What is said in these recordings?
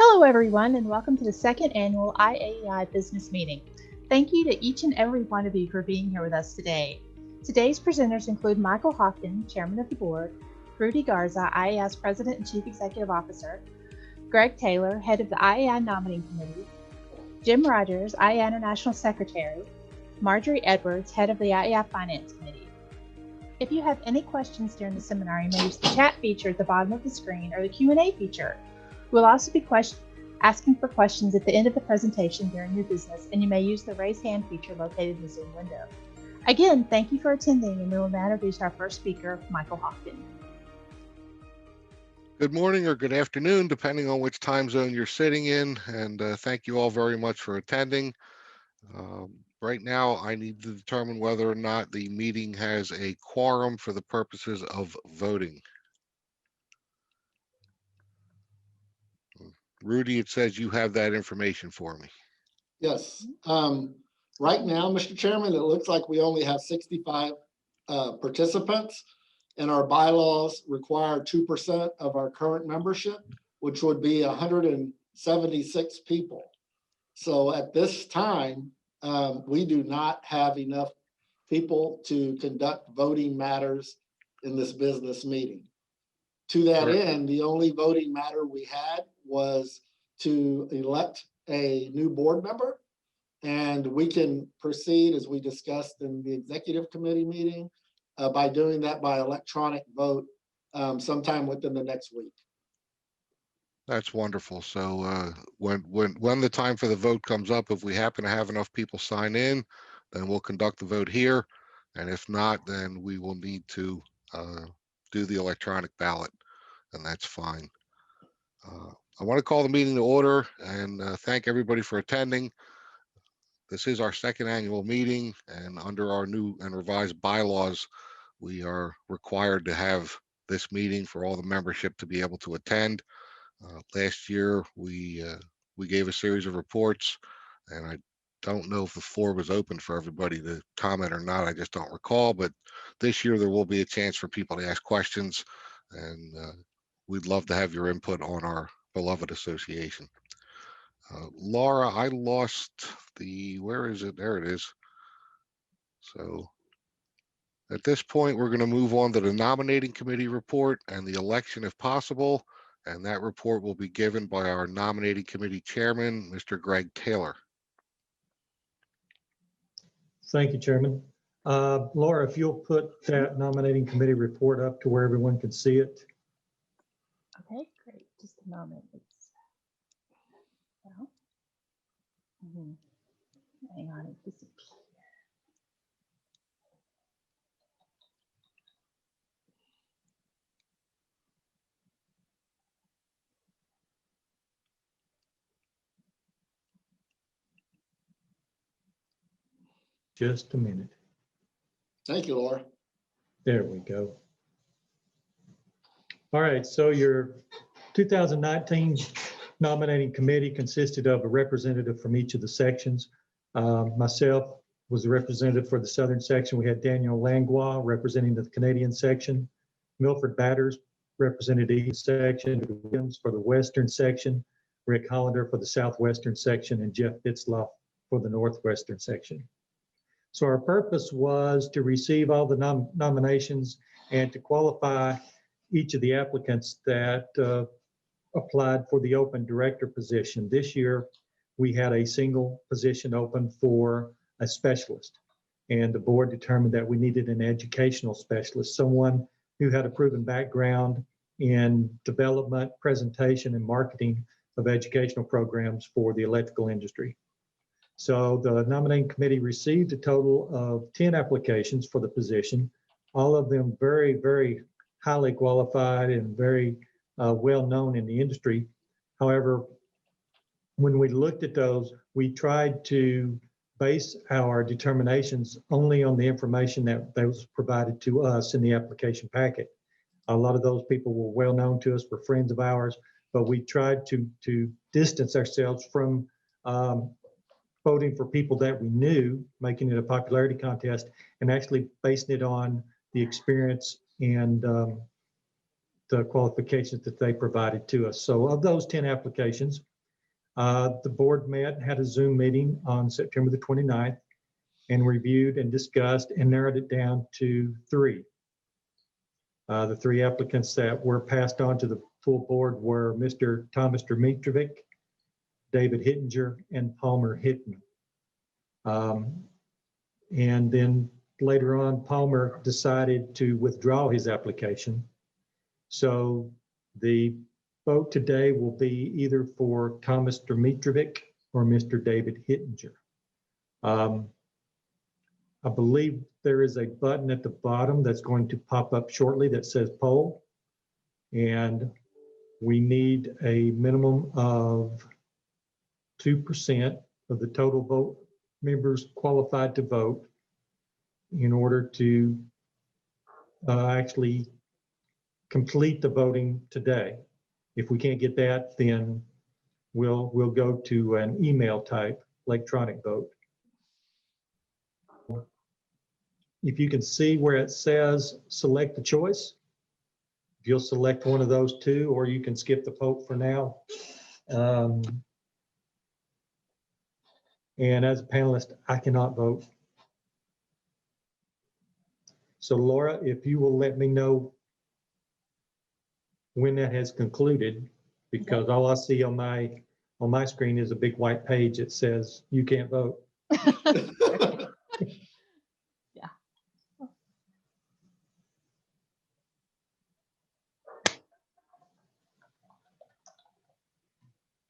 Hello, everyone, and welcome to the second annual Iaei Business Meeting. Thank you to each and every one of you for being here with us today. Today's presenters include Michael Hoffman, Chairman of the Board, Rudy Garza, IAI's President and Chief Executive Officer, Greg Taylor, Head of the IAI Nominating Committee, Jim Rogers, IAI International Secretary, Marjorie Edwards, Head of the IAI Finance Committee. If you have any questions during the seminar, you may use the chat feature at the bottom of the screen or the Q&A feature. We'll also be asking for questions at the end of the presentation during your business, and you may use the raise hand feature located in the Zoom window. Again, thank you for attending, and we will now introduce our first speaker, Michael Hoffman. Good morning or good afternoon, depending on which time zone you're sitting in, and thank you all very much for attending. Right now, I need to determine whether or not the meeting has a quorum for the purposes of voting. Rudy, it says you have that information for me. Yes. Right now, Mr. Chairman, it looks like we only have 65 participants, and our bylaws require 2% of our current membership, which would be 176 people. So at this time, we do not have enough people to conduct voting matters in this business meeting. To that end, the only voting matter we had was to elect a new board member, and we can proceed as we discussed in the executive committee meeting by doing that by electronic vote sometime within the next week. That's wonderful. So when the time for the vote comes up, if we happen to have enough people sign in, then we'll conduct the vote here, and if not, then we will need to do the electronic ballot, and that's fine. I want to call the meeting to order and thank everybody for attending. This is our second annual meeting, and under our new and revised bylaws, we are required to have this meeting for all the membership to be able to attend. Last year, we gave a series of reports, and I don't know if the floor was open for everybody to comment or not. I just don't recall, but this year there will be a chance for people to ask questions, and we'd love to have your input on our beloved association. Laura, I lost where is it? There it is. So at this point, we're going to move on to the nominating committee report and the election if possible. And that report will be given by our nominating committee chairman, Mr. Greg Taylor. Thank you, Chairman. Laura, if you'll put that nominating committee report up to where everyone can see it. Okay, great. Just a moment. Hang on, it disappeared. Just a minute. Thank you, Laura. There we go. All right, so your 2019 nominating committee consisted of a representative from each of the sections. Myself was the representative for the southern section. We had Daniel Langlois representing the Canadian section, Milford Batters represented each section, Williams for the western section, Rick Hollander for the southwestern section, and Jeff Fitzloff for the northwestern section. So our purpose was to receive all the nominations and to qualify each of the applicants that applied for the open director position. This year, we had a single position open for a specialist, and the board determined that we needed an educational specialist, someone who had a proven background in development, presentation, and marketing of educational programs for the electrical industry. So the nominating committee received a total of 10 applications for the position, all of them very, very highly qualified and very well known in the industry. However, when we looked at those, we tried to base our determinations only on the information that was provided to us in the application packet. A lot of those people were well known to us, were friends of ours, but we tried to distance ourselves from voting for people that we knew, making it a popularity contest, and actually basing it on the experience and the qualifications that they provided to us. So of those 10 applications, The board met, had a Zoom meeting on September the 29th and reviewed and discussed and narrowed it down to 3. The 3 applicants that were passed on to the full board were Mr. Thomas Dimitrovic, David Hittinger, and Palmer Hickman. And then later on, Palmer decided to withdraw his application. So the vote today will be either for Thomas Dimitrovic or Mr. David Hittinger. I believe there is a button at the bottom that's going to pop up shortly that says poll. And we need a minimum of 2% of the total vote members qualified to vote in order to actually complete the voting today. If we can't get that, then we'll go to an email type electronic vote. If you can see where it says select the choice, if you'll select one of those 2, or you can skip the vote for now. And as a panelist, I cannot vote. So Laura, if you will let me know when that has concluded, because all I see on my screen is a big white page that says you can't vote. Yeah.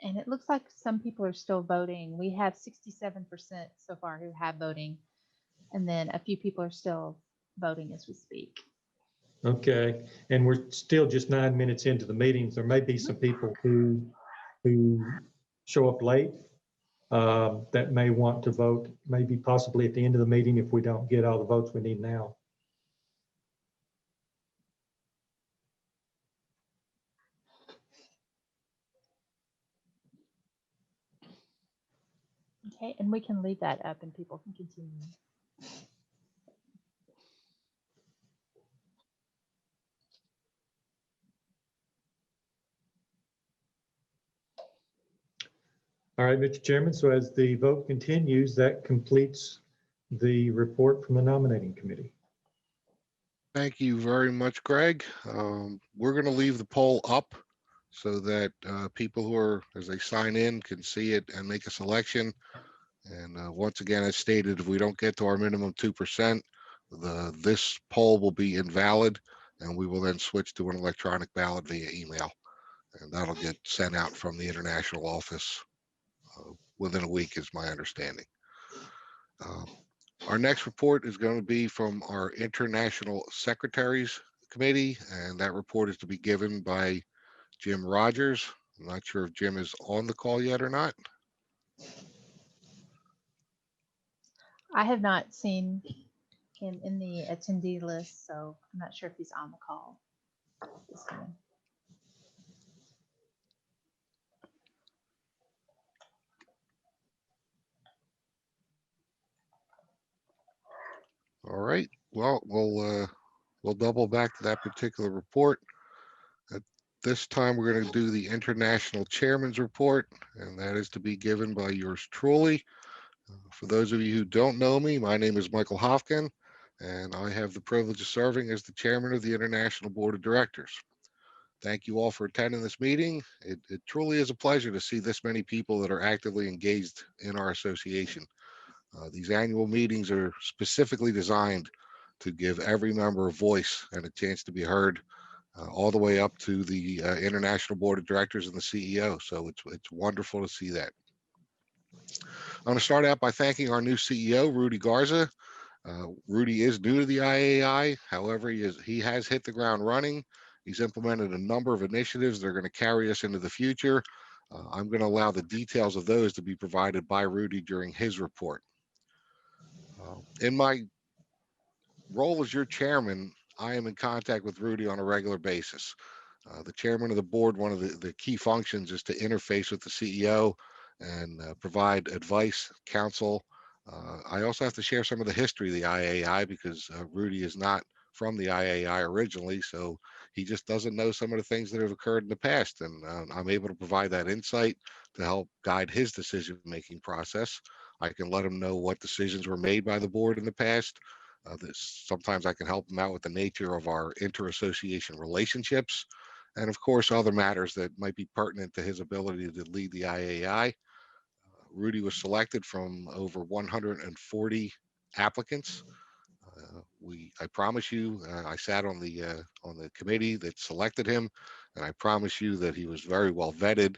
And it looks like some people are still voting. We have 67% so far who have voting, and then a few people are still voting as we speak. Okay, and we're still just 9 minutes into the meetings. There may be some people who show up late that may want to vote, maybe possibly at the end of the meeting if we don't get all the votes we need now. Okay, and we can leave that up and people can continue. All right, Mr. Chairman, so as the vote continues, that completes the report from the nominating committee. Thank you very much, Greg. We're going to leave the poll up so that people who are, as they sign in, can see it and make a selection. And once again, as stated, if we don't get to our minimum 2%, this poll will be invalid, and we will then switch to an electronic ballot via email. And that'll get sent out from the international office within a week, is my understanding. Our next report is going to be from our International Secretaries Committee, and that report is to be given by Jim Rogers. I'm not sure if Jim is on the call yet or not. I have not seen him in the attendee list, so I'm not sure if he's on the call this time. All right. Well, we'll double back to that particular report. At this time, we're going to do the International Chairman's Report, and that is to be given by yours truly. For those of you who don't know me, my name is Michael Hoffman, and I have the privilege of serving as the Chairman of the International Board of Directors. Thank you all for attending this meeting. It truly is a pleasure to see this many people that are actively engaged in our association. These annual meetings are specifically designed to give every member a voice and a chance to be heard, all the way up to the International Board of Directors and the CEO. So it's wonderful to see that. I'm going to start out by thanking our new CEO, Rudy Garza. Rudy is new to the IAI. However, he has hit the ground running. He's implemented a number of initiatives that are going to carry us into the future. I'm going to allow the details of those to be provided by Rudy during his report. In my role as your chairman, I am in contact with Rudy on a regular basis. The chairman of the board, one of the key functions is to interface with the CEO and provide advice, counsel. I also have to share some of the history of the IAI because Rudy is not from the IAI originally, so he just doesn't know some of the things that have occurred in the past. And I'm able to provide that insight to help guide his decision-making process. I can let him know what decisions were made by the board in the past. Sometimes I can help him out with the nature of our inter-association relationships, and of course, other matters that might be pertinent to his ability to lead the IAI. Rudy was selected from over 140 applicants. I promise you, I sat on the committee that selected him, and I promise you that he was very well vetted,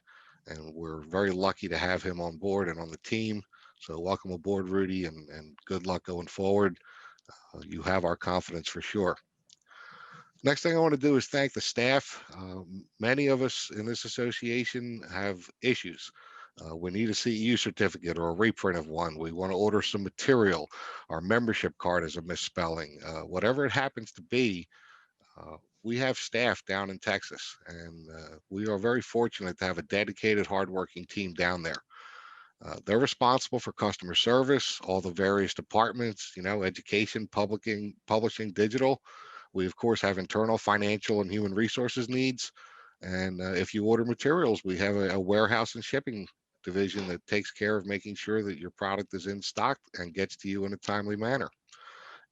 and we're very lucky to have him on board and on the team. So welcome aboard, Rudy, and good luck going forward. You have our confidence for sure. Next thing I want to do is thank the staff. Many of us in this association have issues. We need a CEU certificate or a reprint of one. We want to order some material. Our membership card is a misspelling. Whatever it happens to be, we have staff down in Texas, and we are very fortunate to have a dedicated, hardworking team down there. They're responsible for customer service, all the various departments, education, publishing, digital. We, of course, have internal financial and human resources needs. And if you order materials, we have a warehouse and shipping division that takes care of making sure that your product is in stock and gets to you in a timely manner.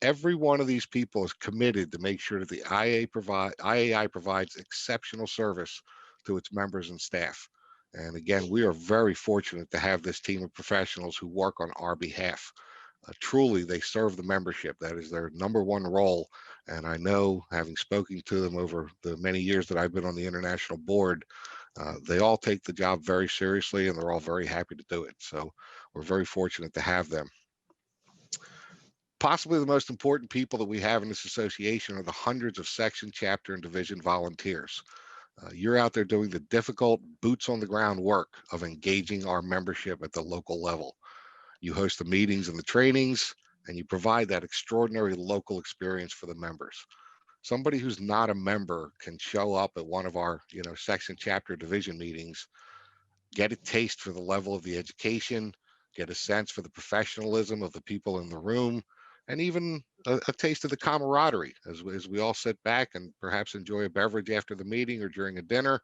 Every one of these people is committed to make sure that the IAI provides exceptional service to its members and staff. And again, we are very fortunate to have this team of professionals who work on our behalf. Truly, they serve the membership. That is their number one role. And I know, having spoken to them over the many years that I've been on the international board, they all take the job very seriously, and they're all very happy to do it. So we're very fortunate to have them. Possibly the most important people that we have in this association are the hundreds of section, chapter, and division volunteers. You're out there doing the difficult, boots on the ground work of engaging our membership at the local level. You host the meetings and the trainings, and you provide that extraordinary local experience for the members. Somebody who's not a member can show up at one of our, section, chapter, division meetings, get a taste for the level of the education, get a sense for the professionalism of the people in the room, and even a taste of the camaraderie as we all sit back and perhaps enjoy a beverage after the meeting or during a dinner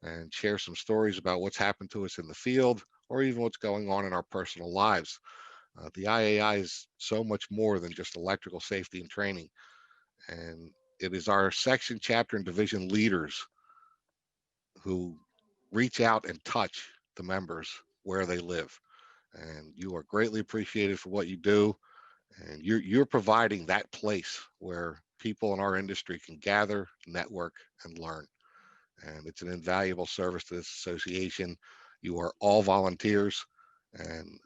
and share some stories about what's happened to us in the field or even what's going on in our personal lives. The IAI is so much more than just electrical safety and training. And it is our section, chapter, and division leaders who reach out and touch the members where they live. And you are greatly appreciated for what you do. And you're providing that place where people in our industry can gather, network, and learn. And it's an invaluable service to this association. You are all volunteers. And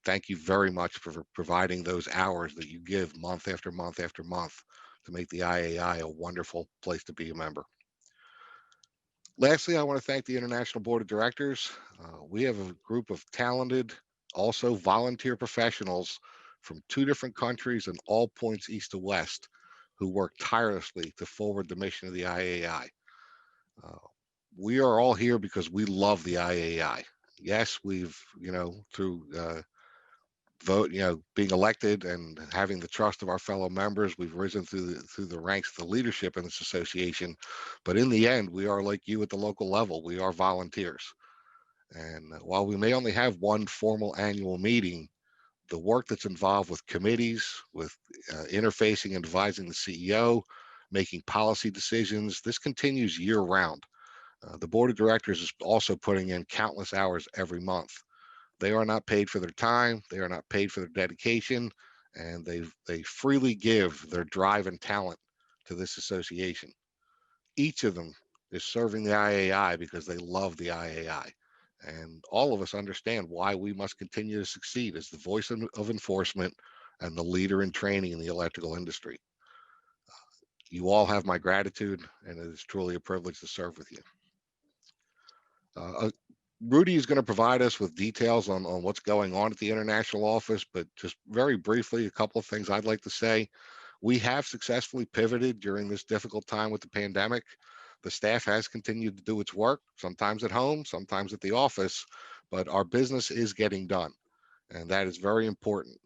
thank you very much for providing those hours that you give month after month after month to make the IAI a wonderful place to be a member. Lastly, I want to thank the International Board of Directors. We have a group of talented, also volunteer professionals from 2 different countries and all points east to west who work tirelessly to forward the mission of the IAI. We are all here because we love the IAI. Yes, we've, through vote, being elected and having the trust of our fellow members, we've risen through the ranks of the leadership in this association. But in the end, we are like you at the local level. We are volunteers. And while we may only have one formal annual meeting, the work that's involved with committees, with interfacing and advising the CEO, making policy decisions, this continues year round. The board of directors is also putting in countless hours every month. They are not paid for their time. They are not paid for their dedication, and they freely give their drive and talent to this association. Each of them is serving the IAI because they love the IAI. And all of us understand why we must continue to succeed as the voice of enforcement and the leader in training in the electrical industry. You all have my gratitude, and it is truly a privilege to serve with you. Rudy is going to provide us with details on what's going on at the international office, but just very briefly, a couple of things I'd like to say. We have successfully pivoted during this difficult time with the pandemic. The staff has continued to do its work, sometimes at home, sometimes at the office, but our business is getting done, and that is very important.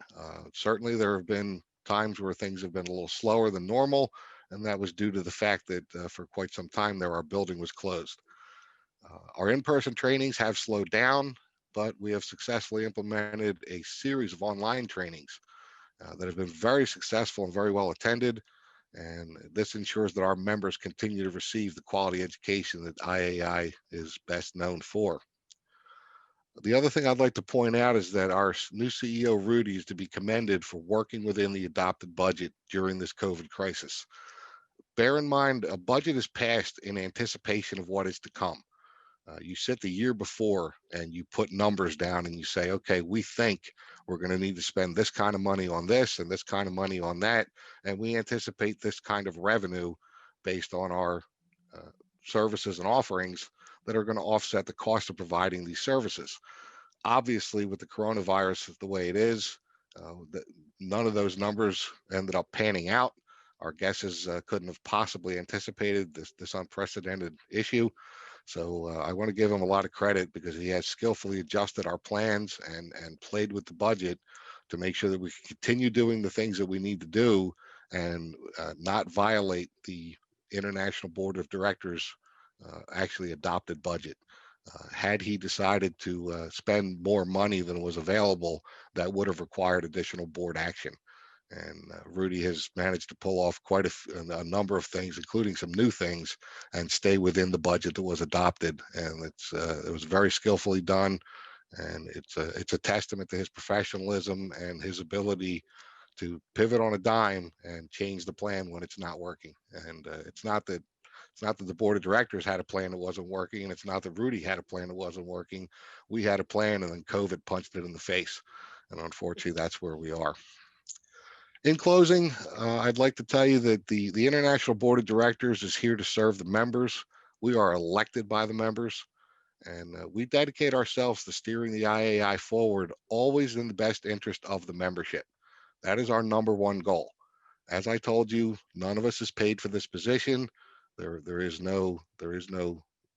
Certainly, there have been times where things have been a little slower than normal, and that was due to the fact that for quite some time there, our building was closed. Our in-person trainings have slowed down, but we have successfully implemented a series of online trainings that have been very successful and very well attended. And this ensures that our members continue to receive the quality education that IAI is best known for. The other thing I'd like to point out is that our new CEO, Rudy, is to be commended for working within the adopted budget during this COVID crisis. Bear in mind, a budget is passed in anticipation of what is to come. You sit the year before and you put numbers down and you say, okay, we think we're going to need to spend this kind of money on this and this kind of money on that. And we anticipate this kind of revenue based on our services and offerings that are going to offset the cost of providing these services. Obviously, with the coronavirus the way it is, none of those numbers ended up panning out. Our guesses couldn't have possibly anticipated this unprecedented issue. So I want to give him a lot of credit because he has skillfully adjusted our plans and played with the budget to make sure that we can continue doing the things that we need to do and not violate the International Board of Directors actually adopted budget. Had he decided to spend more money than was available, that would have required additional board action. And Rudy has managed to pull off quite a number of things, including some new things, and stay within the budget that was adopted. And it was very skillfully done, and it's a testament to his professionalism and his ability to pivot on a dime and change the plan when it's not working. And it's not that the board of directors had a plan that wasn't working, and it's not that Rudy had a plan that wasn't working. We had a plan, and then COVID punched it in the face. And unfortunately, that's where we are. In closing, I'd like to tell you that the International Board of Directors is here to serve the members. We are elected by the members, and we dedicate ourselves to steering the IAI forward, always in the best interest of the membership. That is our number one goal. As I told you, none of us is paid for this position. There is no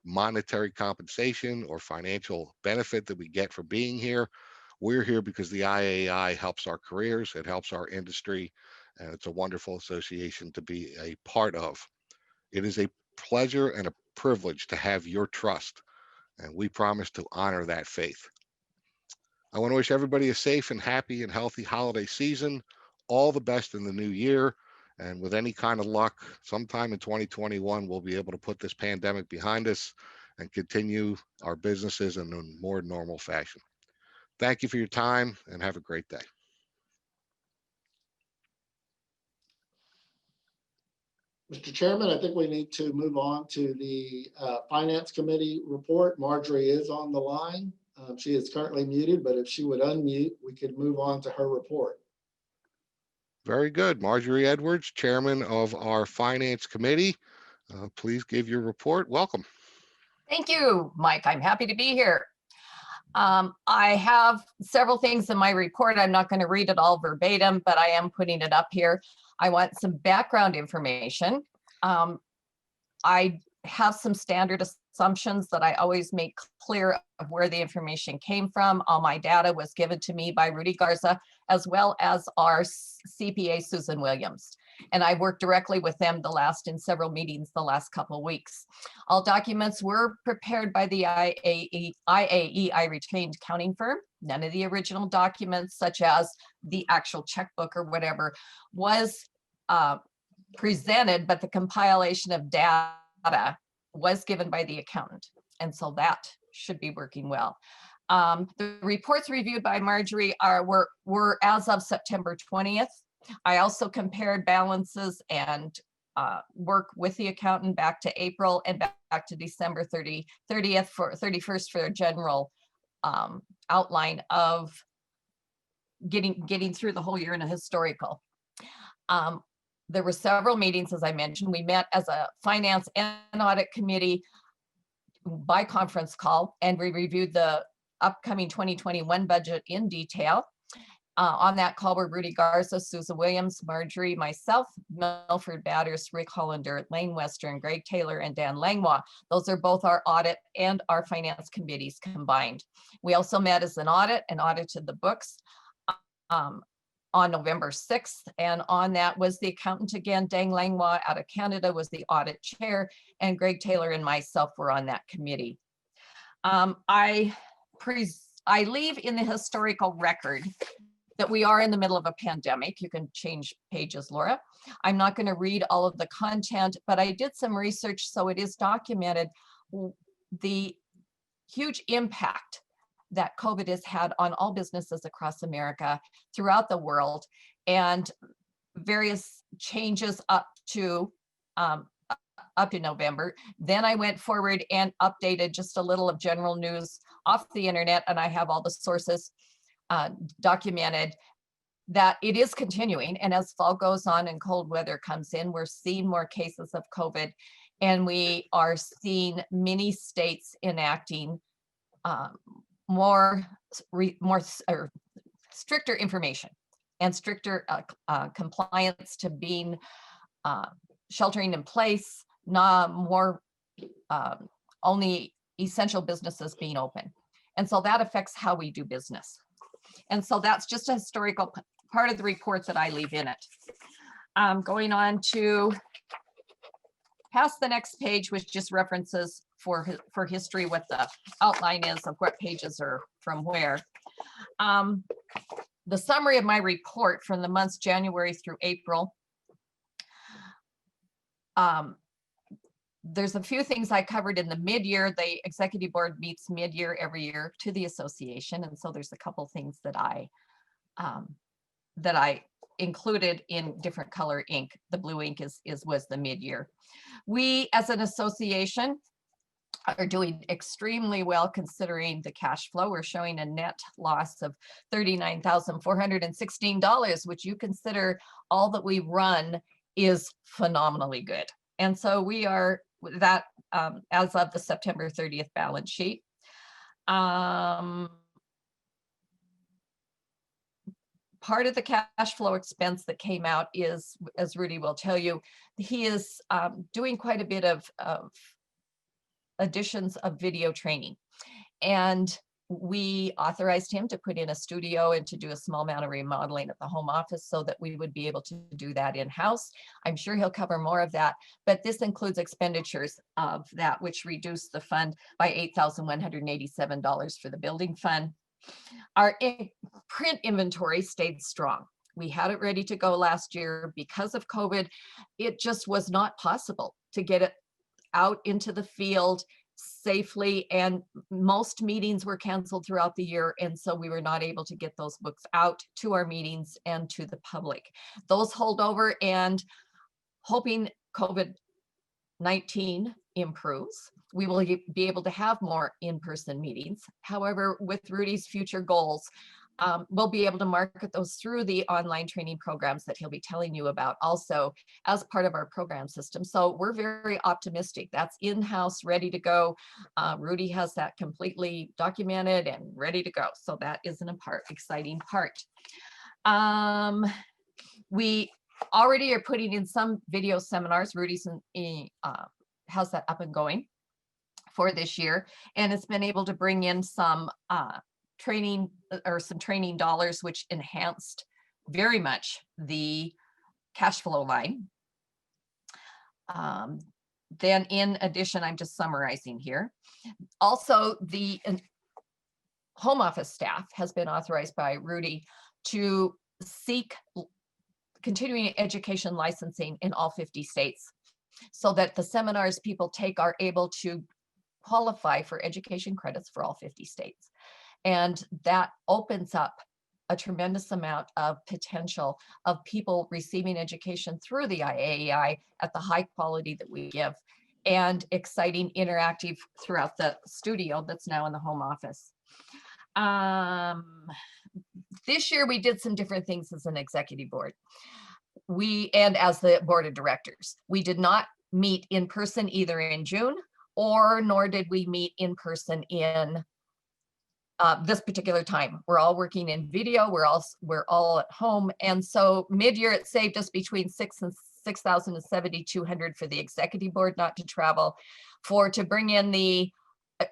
monetary compensation or financial benefit that we get for being here. We're here because the IAI helps our careers, it helps our industry, and it's a wonderful association to be a part of. It is a pleasure and a privilege to have your trust, and we promise to honor that faith. I want to wish everybody a safe and happy and healthy holiday season, all the best in the new year, and with any kind of luck, sometime in 2021, we'll be able to put this pandemic behind us and continue our businesses in a more normal fashion. Thank you for your time and have a great day. Mr. Chairman, I think we need to move on to the Finance Committee report. Marjorie is on the line. She is currently muted, but if she would unmute, we could move on to her report. Very good. Marjorie Edwards, Chairman of our Finance Committee. Please give your report. Welcome. Thank you, Mike. I'm happy to be here. I have several things in my report. I'm not going to read it all verbatim, but I am putting it up here. I want some background information. I have some standard assumptions that I always make clear of where the information came from. All my data was given to me by Rudy Garza, as well as our CPA, Susan Williams. And I worked directly with them in several meetings the last couple of weeks. All documents were prepared by the IAEI retained accounting firm. None of the original documents, such as the actual checkbook or whatever, was presented, but the compilation of data was given by the accountant. And so that should be working well. The reports reviewed by Marjorie were as of September 20th. I also compared balances and work with the accountant back to April and back to December 31st for a general outline of getting through the whole year in a historical. There were several meetings, as I mentioned. We met as a finance and audit committee by conference call, and we reviewed the upcoming 2021 budget in detail. On that call were Rudy Garza, Susan Williams, Marjorie, myself, Milford Batters, Rick Hollander, Lane Western, Greg Taylor, and Dan Langlois. Those are both our audit and our finance committees combined. We also met as an audit and audited the books. on November 6th. And on that was the accountant again, Dang Langlois out of Canada was the audit chair, and Greg Taylor and myself were on that committee. I leave in the historical record that we are in the middle of a pandemic. You can change pages, Laura. I'm not going to read all of the content, but I did some research, so it is documented the huge impact that COVID has had on all businesses across America, throughout the world, and various changes up to November. Then I went forward and updated just a little of general news off the internet, and I have all the sources documented that it is continuing. And as fall goes on and cold weather comes in, we're seeing more cases of COVID, and we are seeing many states enacting stricter information and stricter compliance to being sheltering in place, only essential businesses being open. And so that affects how we do business. And so that's just a historical part of the report that I leave in it. Going on to past the next page, which just references for history what the outline is of what pages are from where. The summary of my report from the months January through April. There's a few things I covered in the mid-year. The executive board meets mid-year every year to the association, and so there's a couple things that I included in different color ink. The blue ink was the mid-year. We, as an association, are doing extremely well considering the cash flow. We're showing a net loss of $39,416, which you consider all that we run is phenomenally good. And so we are that as of the September 30th balance sheet. Part of the cash flow expense that came out is, as Rudy will tell you, he is doing quite a bit of additions of video training. And we authorized him to put in a studio and to do a small amount of remodeling at the home office so that we would be able to do that in-house. I'm sure he'll cover more of that, but this includes expenditures of that, which reduced the fund by $8,187 for the building fund. Our print inventory stayed strong. We had it ready to go last year. Because of COVID, it just was not possible to get it out into the field safely, and most meetings were canceled throughout the year, and so we were not able to get those books out to our meetings and to the public. Those hold over, and hoping COVID-19 improves, we will be able to have more in-person meetings. However, with Rudy's future goals, we'll be able to market those through the online training programs that he'll be telling you about also as part of our program system. So we're very optimistic. That's in-house, ready to go. Rudy has that completely documented and ready to go. So that is an exciting part. We already are putting in some video seminars. Rudy's has that up and going for this year, and it's been able to bring in some training dollars, which enhanced very much the cash flow line. Then in addition, I'm just summarizing here. Also, the home office staff has been authorized by Rudy to seek continuing education licensing in all 50 states so that the seminars people take are able to qualify for education credits for all 50 states. And that opens up a tremendous amount of potential of people receiving education through the Iaei at the high quality that we give, and exciting interactive throughout the studio that's now in the home office. This year we did some different things as an executive board. And as the board of directors, we did not meet in person either in June, nor did we meet in person in this particular time. We're all working in video. We're all at home, and so mid-year it saved us between $6,000 and $7,200 for the executive board not to travel, to bring in the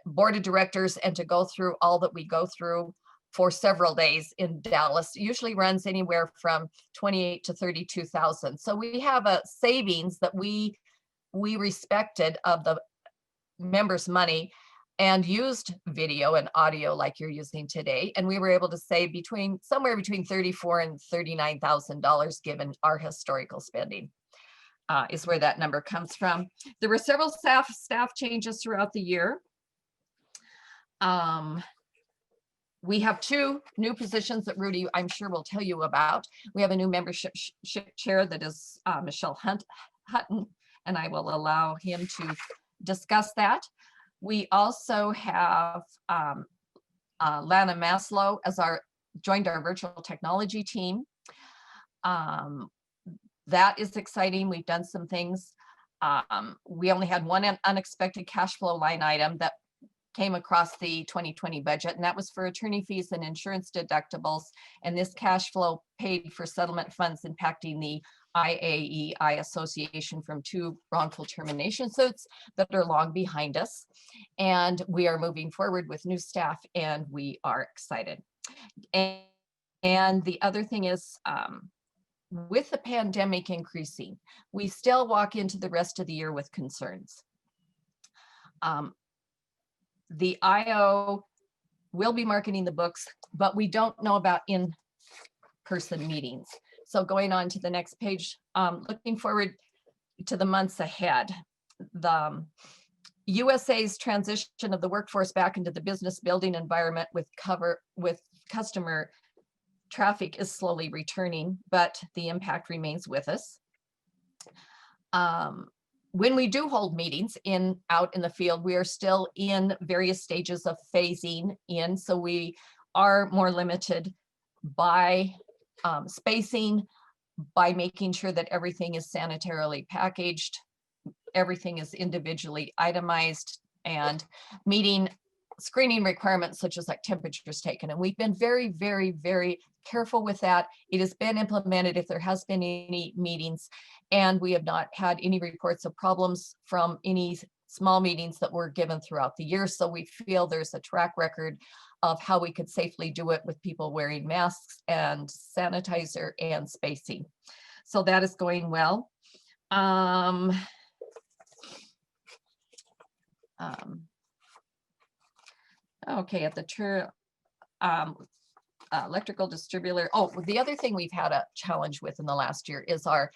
board of directors and to go through all that we go through for several days in Dallas. Usually runs anywhere from 28 to 32,000. So we have a savings that we respected of the members' money and used video and audio like you're using today. And we were able to save somewhere between $34,000 and $39,000 given our historical spending. Is where that number comes from. There were several staff changes throughout the year. We have 2 new positions that Rudy, I'm sure, will tell you about. We have a new membership chair that is Michelle Hutton, and I will allow him to discuss that. We also have Lana Maslow joined our virtual technology team. That is exciting. We've done some things. We only had one unexpected cash flow line item that came across the 2020 budget, and that was for attorney fees and insurance deductibles. And this cash flow paid for settlement funds impacting the Iaei Association from 2 wrongful termination suits that are long behind us. And we are moving forward with new staff, and we are excited. And the other thing is, with the pandemic increasing, we still walk into the rest of the year with concerns. The IO will be marketing the books, but we don't know about in-person meetings. So going on to the next page, looking forward to the months ahead. The USA's transition of the workforce back into the business building environment with customer traffic is slowly returning, but the impact remains with us. When we do hold meetings out in the field, we are still in various stages of phasing in. So we are more limited by spacing, by making sure that everything is sanitarily packaged, everything is individually itemized, and meeting screening requirements such as like temperatures taken. And we've been very, very, very careful with that. It has been implemented if there has been any meetings, and we have not had any reports of problems from any small meetings that were given throughout the year. So we feel there's a track record of how we could safely do it with people wearing masks and sanitizer and spacing. So that is going well. Okay, at the electrical distributor. Oh, the other thing we've had a challenge with in the last year is our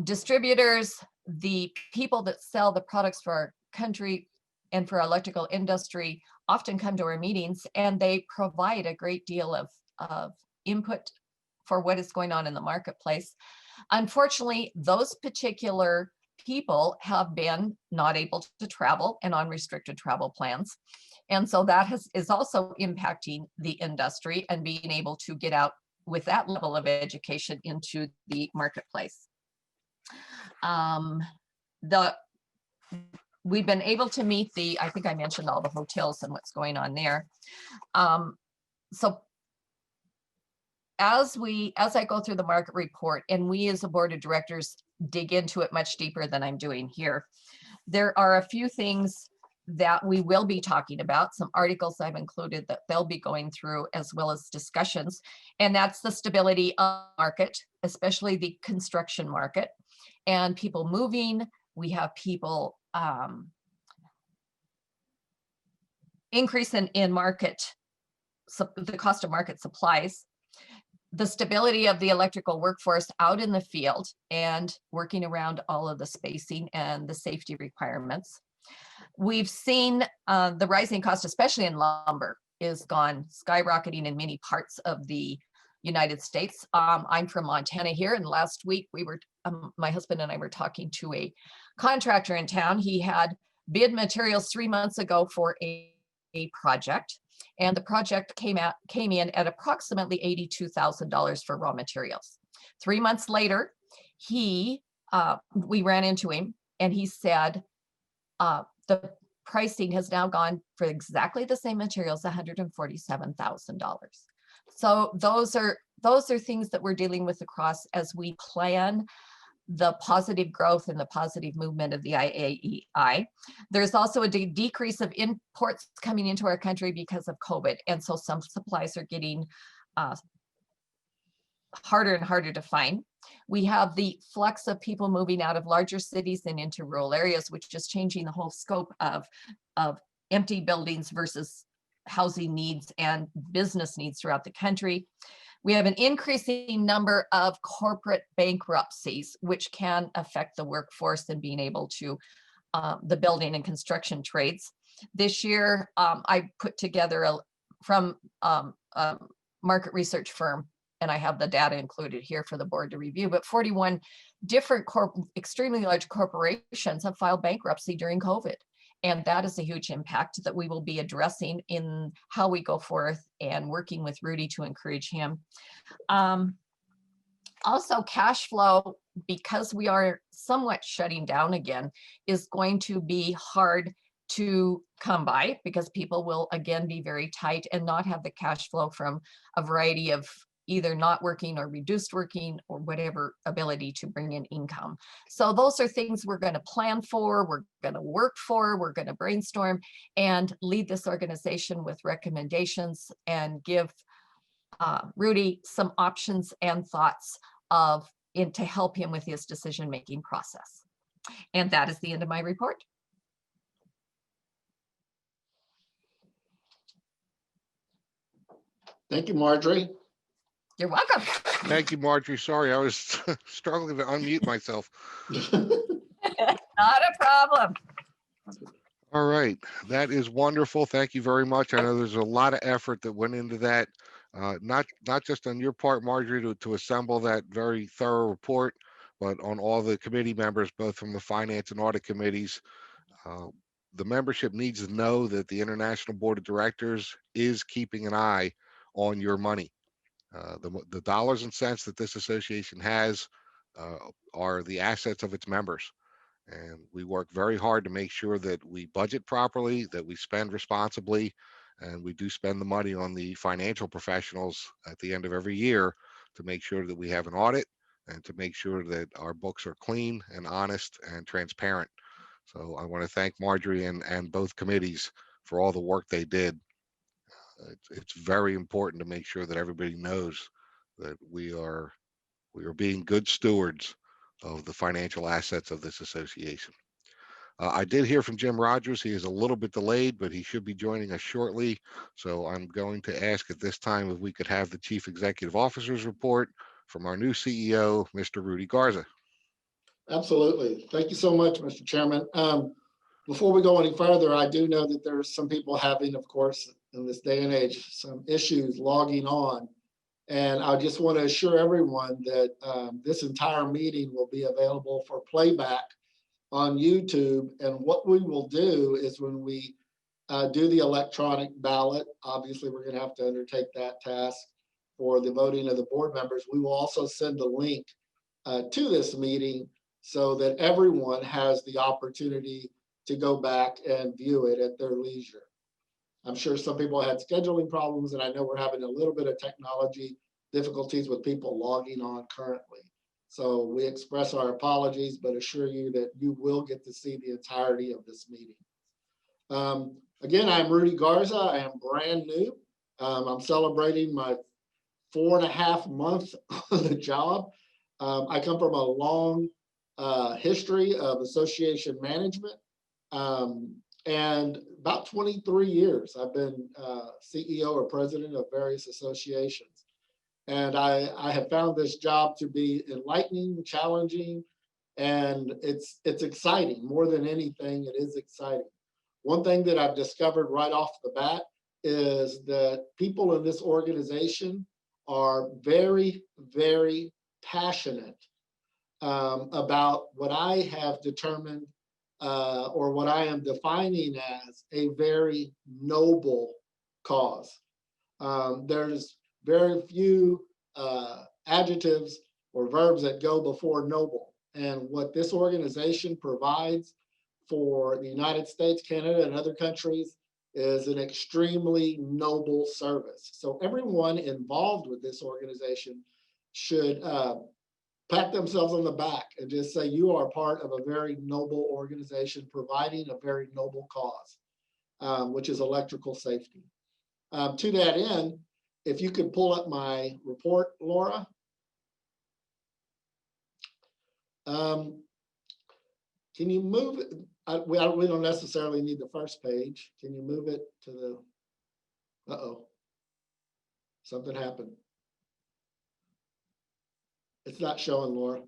distributors, the people that sell the products for our country and for our electrical industry often come to our meetings, and they provide a great deal of input for what is going on in the marketplace. Unfortunately, those particular people have been not able to travel and on restricted travel plans. And so that is also impacting the industry and being able to get out with that level of education into the marketplace. We've been able to meet I think I mentioned all the hotels and what's going on there. So as I go through the market report, and we as a board of directors dig into it much deeper than I'm doing here, there are a few things that we will be talking about, some articles I've included that they'll be going through, as well as discussions. And that's the stability of the market, especially the construction market, and people moving. We have people increase in market, so the cost of market supplies, the stability of the electrical workforce out in the field and working around all of the spacing and the safety requirements. We've seen the rising cost, especially in lumber, is gone skyrocketing in many parts of the United States. I'm from Montana here, and last week we were, my husband and I were talking to a contractor in town. He had bid materials 3 months ago for a project, and the project came in at approximately $82,000 for raw materials. 3 months later, we ran into him, and he said the pricing has now gone for exactly the same materials, $147,000. So those are things that we're dealing with across as we plan the positive growth and the positive movement of the IAEI. There's also a decrease of imports coming into our country because of COVID. And so some supplies are getting harder and harder to find. We have the flux of people moving out of larger cities and into rural areas, which is changing the whole scope of empty buildings versus housing needs and business needs throughout the country. We have an increasing number of corporate bankruptcies, which can affect the workforce and being able to the building and construction trades. This year, I put together from a market research firm, and I have the data included here for the board to review, but 41 different extremely large corporations have filed bankruptcy during COVID. And that is a huge impact that we will be addressing in how we go forth and working with Rudy to encourage him. Also, cash flow, because we are somewhat shutting down again, is going to be hard to come by because people will again be very tight and not have the cash flow from a variety of either not working or reduced working or whatever ability to bring in income. So those are things we're going to plan for, we're going to work for, we're going to brainstorm and lead this organization with recommendations and give Rudy some options and thoughts to help him with his decision-making process. And that is the end of my report. Thank you, Marjorie. You're welcome. Thank you, Marjorie. Sorry, I was struggling to unmute myself. Not a problem. All right, that is wonderful. Thank you very much. I know there's a lot of effort that went into that, not just on your part, Marjorie, to assemble that very thorough report, but on all the committee members, both from the finance and audit committees. The membership needs to know that the International Board of Directors is keeping an eye on your money. The dollars and cents that this association has are the assets of its members. And we work very hard to make sure that we budget properly, that we spend responsibly, and we do spend the money on the financial professionals at the end of every year to make sure that we have an audit and to make sure that our books are clean and honest and transparent. So I want to thank Marjorie and both committees for all the work they did. It's very important to make sure that everybody knows that we are being good stewards of the financial assets of this association. I did hear from Jim Rogers. He is a little bit delayed, but he should be joining us shortly. So I'm going to ask at this time if we could have the Chief Executive Officer's report from our new CEO, Mr. Rudy Garza. Absolutely. Thank you so much, Mr. Chairman. Before we go any further, I do know that there's some people having, of course, in this day and age, some issues logging on. And I just want to assure everyone that this entire meeting will be available for playback on YouTube. And what we will do is when we do the electronic ballot, obviously we're going to have to undertake that task for the voting of the board members. We will also send a link to this meeting so that everyone has the opportunity to go back and view it at their leisure. I'm sure some people had scheduling problems, and I know we're having a little bit of technology difficulties with people logging on currently. So we express our apologies, but assure you that you will get to see the entirety of this meeting. Again, I'm Rudy Garza. I am brand new. I'm celebrating my 4.5 months on the job. I come from a long history of association management. And about 23 years, I've been CEO or president of various associations. And I have found this job to be enlightening, challenging, and it's exciting. More than anything, it is exciting. One thing that I've discovered right off the bat is that people in this organization are very, very passionate about what I have determined or what I am defining as a very noble cause. There's very few adjectives or verbs that go before noble. And what this organization provides for the United States, Canada, and other countries is an extremely noble service. So everyone involved with this organization should pat themselves on the back and just say, you are part of a very noble organization providing a very noble cause, which is electrical safety. To that end, if you could pull up my report, Laura. Can you move it? We don't necessarily need the first page. Can you move it to the, uh-oh, something happened. It's not showing, Laura.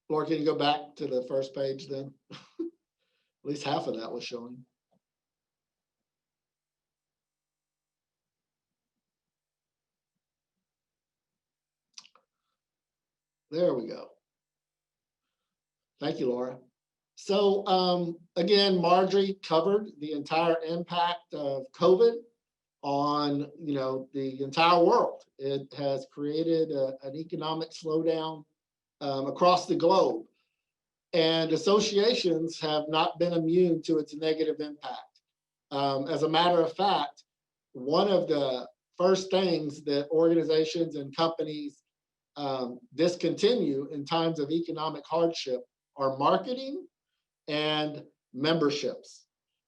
Laura, can you go back to the first page then? At least half of that was showing. There we go. Thank you, Laura. So again, Marjorie covered the entire impact of COVID on the entire world. It has created an economic slowdown across the globe, and associations have not been immune to its negative impact. As a matter of fact, one of the first things that organizations and companies discontinue in times of economic hardship are marketing and memberships.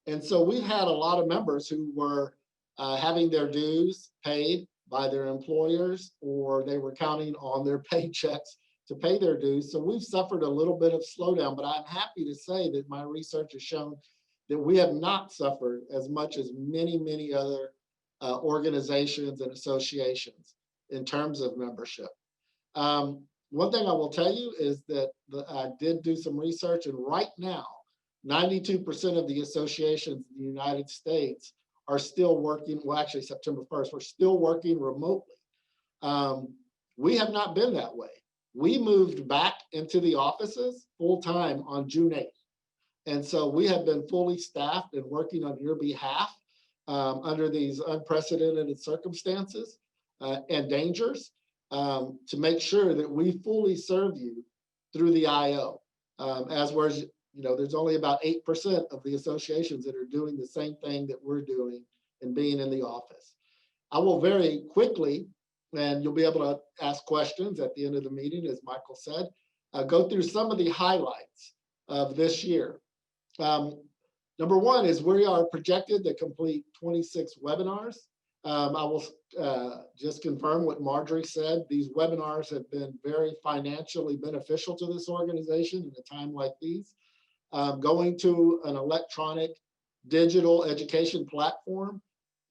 And so we've had a lot of members who were having their dues paid by their employers, or they were counting on their paychecks to pay their dues. So we've suffered a little bit of slowdown, but I'm happy to say that my research has shown that we have not suffered as much as many, many other organizations and associations in terms of membership. One thing I will tell you is that I did do some research, and right now, 92% of the associations in the United States are still working. Well, actually, September 1st, we're still working remotely. We have not been that way. We moved back into the offices full time on June 8th. And so we have been fully staffed and working on your behalf under these unprecedented circumstances and dangers to make sure that we fully serve you through the IO. As we're, there's only about 8% of the associations that are doing the same thing that we're doing and being in the office. I will very quickly, and you'll be able to ask questions at the end of the meeting, as Michael said, go through some of the highlights of this year. Number one is we are projected to complete 26 webinars. I will just confirm what Marjorie said. These webinars have been very financially beneficial to this organization in a time like these. Going to an electronic digital education platform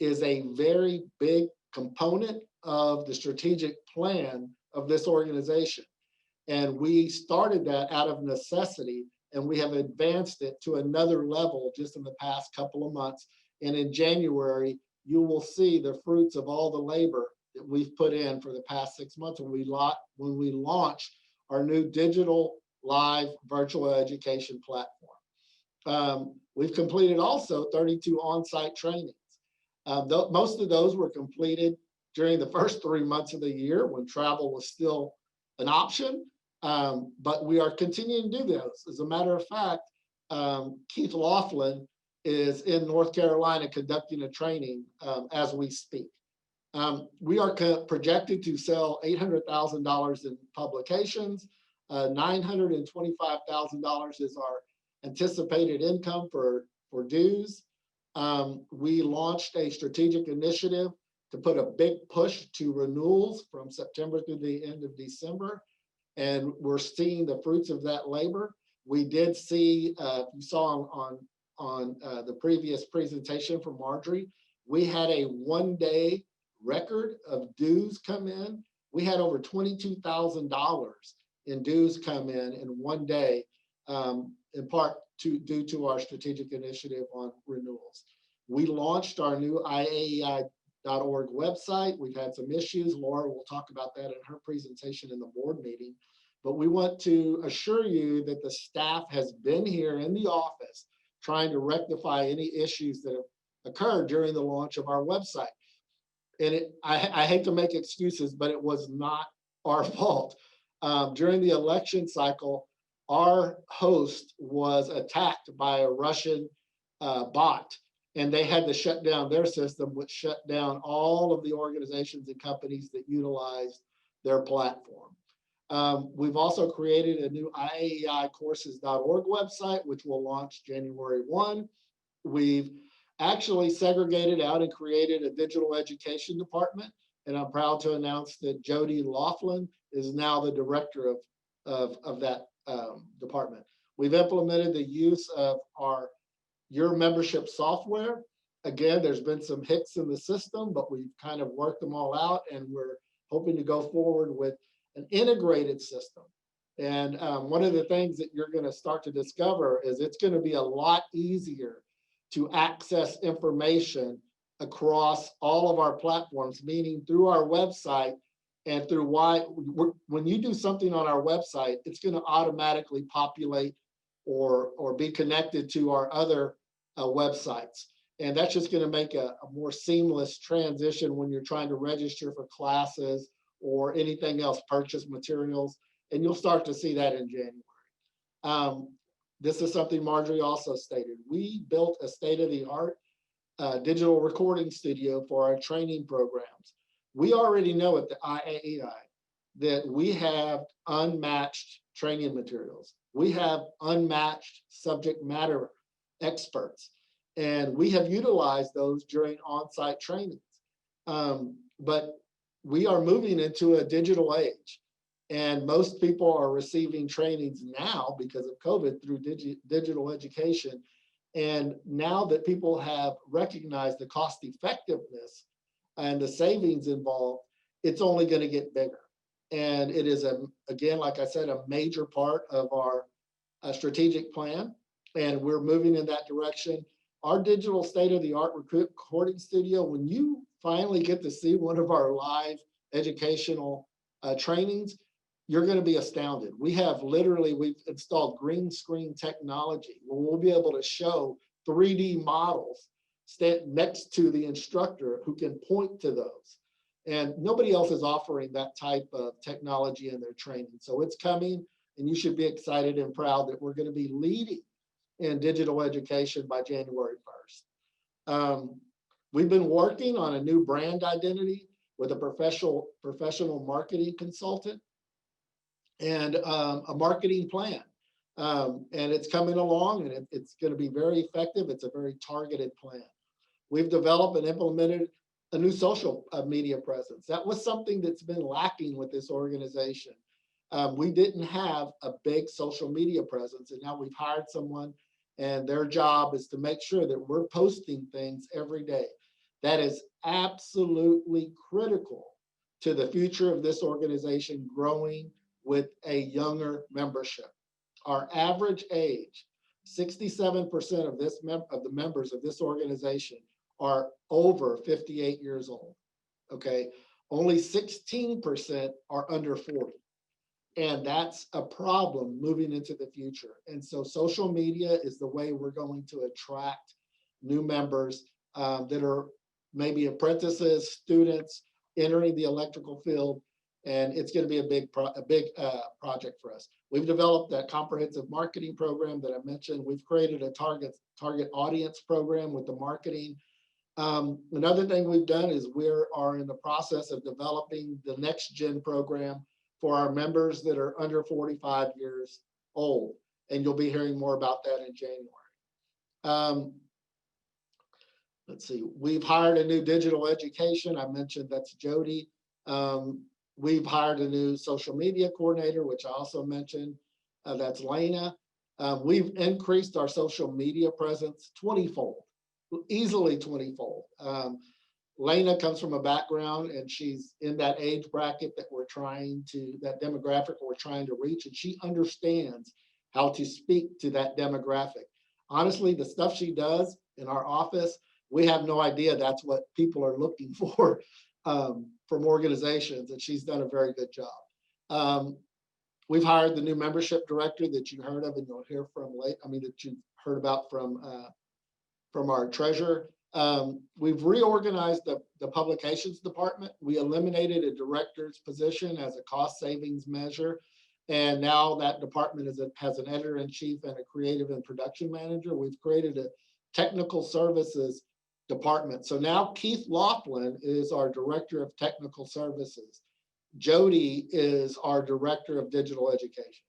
is a very big component of the strategic plan of this organization. And we started that out of necessity, and we have advanced it to another level just in the past couple of months. And in January, you will see the fruits of all the labor that we've put in for the past 6 months when we launch our new digital live virtual education platform. We've completed also 32 on-site trainings. Most of those were completed during the first 3 months of the year when travel was still an option, but we are continuing to do those. As a matter of fact, Keith Laughlin is in North Carolina conducting a training as we speak. We are projected to sell $800,000 in publications. $925,000 is our anticipated income for dues. We launched a strategic initiative to put a big push to renewals from September through the end of December, and we're seeing the fruits of that labor. We did see, you saw on the previous presentation from Marjorie, we had a one-day record of dues come in. We had over $22,000 in dues come in one day, in part due to our strategic initiative on renewals. We launched our new Iaei.org website. We've had some issues. Laura will talk about that in her presentation in the board meeting. But we want to assure you that the staff has been here in the office trying to rectify any issues that have occurred during the launch of our website. And I hate to make excuses, but it was not our fault. During the election cycle, our host was attacked by a Russian bot, and they had to shut down their system, which shut down all of the organizations and companies that utilized their platform. We've also created a new IAEIcourses.org website, which will launch January 1. We've actually segregated out and created a digital education department, and I'm proud to announce that Jody Laughlin is now the director of that department. We've implemented the use of your membership software. Again, there's been some hiccups in the system, but we've kind of worked them all out, and we're hoping to go forward with an integrated system. And one of the things that you're going to start to discover is it's going to be a lot easier to access information across all of our platforms, meaning through our website and through when you do something on our website, it's going to automatically populate or be connected to our other websites. And that's just going to make a more seamless transition when you're trying to register for classes or anything else, purchase materials. And you'll start to see that in January. This is something Marjorie also stated. We built a state-of-the-art digital recording studio for our training programs. We already know at the IAEI that we have unmatched training materials. We have unmatched subject matter experts, and we have utilized those during on-site trainings. But we are moving into a digital age, and most people are receiving trainings now because of COVID through digital education. And now that people have recognized the cost effectiveness and the savings involved, it's only going to get bigger. And it is, again, like I said, a major part of our strategic plan, and we're moving in that direction. Our digital state-of-the-art recording studio, when you finally get to see one of our live educational trainings, you're going to be astounded. We've installed green screen technology where we'll be able to show 3D models stand next to the instructor who can point to those. And nobody else is offering that type of technology in their training. So it's coming, and you should be excited and proud that we're going to be leading in digital education by January 1st. We've been working on a new brand identity with a professional marketing consultant and a marketing plan. And it's coming along, and it's going to be very effective. It's a very targeted plan. We've developed and implemented a new social media presence. That was something that's been lacking with this organization. We didn't have a big social media presence, and now we've hired someone, and their job is to make sure that we're posting things every day. That is absolutely critical to the future of this organization growing with a younger membership. Our average age, 67% of the members of this organization are over 58 years old, okay? Only 16% are under 40. And that's a problem moving into the future. And so social media is the way we're going to attract new members that are maybe apprentices, students entering the electrical field. And it's going to be a big project for us. We've developed that comprehensive marketing program that I mentioned. We've created a target audience program with the marketing. Another thing we've done is we are in the process of developing the next gen program for our members that are under 45 years old. And you'll be hearing more about that in January. Let's see, we've hired a new digital education. I mentioned that's Jody. We've hired a new social media coordinator, which I also mentioned, that's Lena. We've increased our social media presence 20-fold, easily 20-fold. Lena comes from a background, and she's in that age bracket that that demographic we're trying to reach, and she understands how to speak to that demographic. Honestly, the stuff she does in our office, we have no idea that's what people are looking for from organizations, and she's done a very good job. We've hired the new membership director that you heard of, and you'll hear from that you heard about from our treasurer. We've reorganized the publications department. We eliminated a director's position as a cost savings measure. And now that department has an editor-in-chief and a creative and production manager. We've created technical services department. So now Keith Laughlin is our director of technical services. Jody is our director of digital education.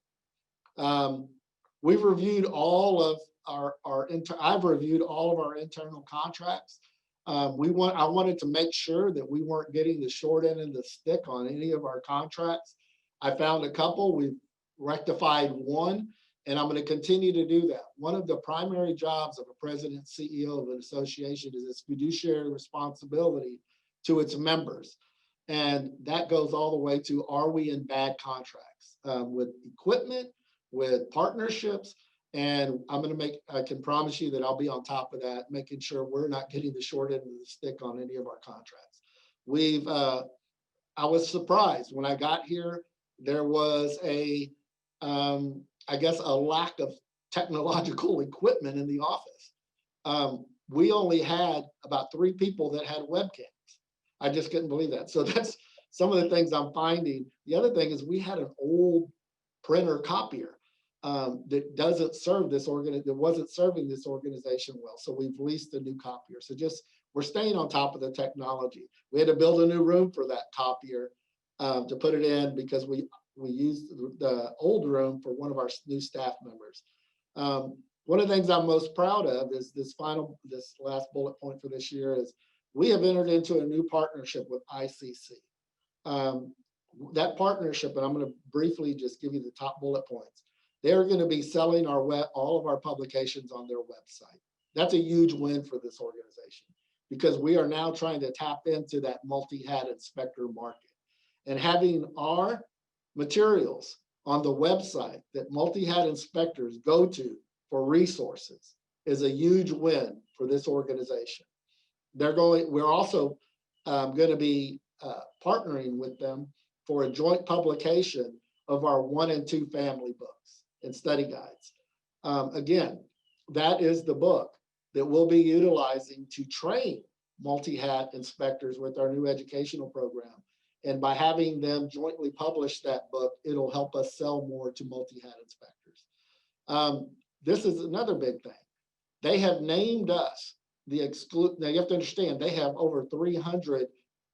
We've reviewed all of I've reviewed all of our internal contracts. I wanted to make sure that we weren't getting the short end of the stick on any of our contracts. I found a couple, we've rectified one, and I'm going to continue to do that. One of the primary jobs of a president and CEO of an association is its fiduciary responsibility to its members. And that goes all the way to, are we in bad contracts with equipment, with partnerships? And I can promise you that I'll be on top of that, making sure we're not getting the short end of the stick on any of our contracts. I was surprised when I got here, there was I guess a lack of technological equipment in the office. We only had about 3 people that had webcams. I just couldn't believe that. So that's some of the things I'm finding. The other thing is we had an old printer copier that doesn't serve this that wasn't serving this organization well. So we've leased a new copier. So we're staying on top of the technology. We had to build a new room for that copier to put it in because we used the old room for one of our new staff members. One of the things I'm most proud of is this last bullet point for this year is we have entered into a new partnership with ICC. That partnership, and I'm going to briefly just give you the top bullet points. They're going to be selling all of our publications on their website. That's a huge win for this organization because we are now trying to tap into that multi-hat inspector market. And having our materials on the website that multi-hat inspectors go to for resources is a huge win for this organization. We're also going to be partnering with them for a joint publication of our 1 and 2 family books and study guides. Again, that is the book that we'll be utilizing to train multi-hat inspectors with our new educational program. And by having them jointly publish that book, it'll help us sell more to multi-hat inspectors. This is another big thing. They have named us now you have to understand, they have over 300,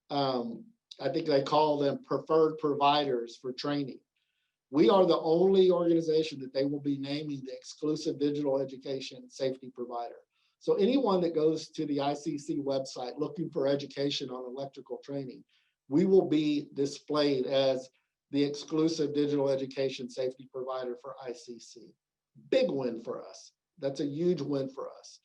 I think they call them preferred providers for training. We are the only organization that they will be naming the exclusive digital education safety provider. So anyone that goes to the ICC website looking for education on electrical training, we will be displayed as the exclusive digital education safety provider for ICC. Big win for us. That's a huge win for us.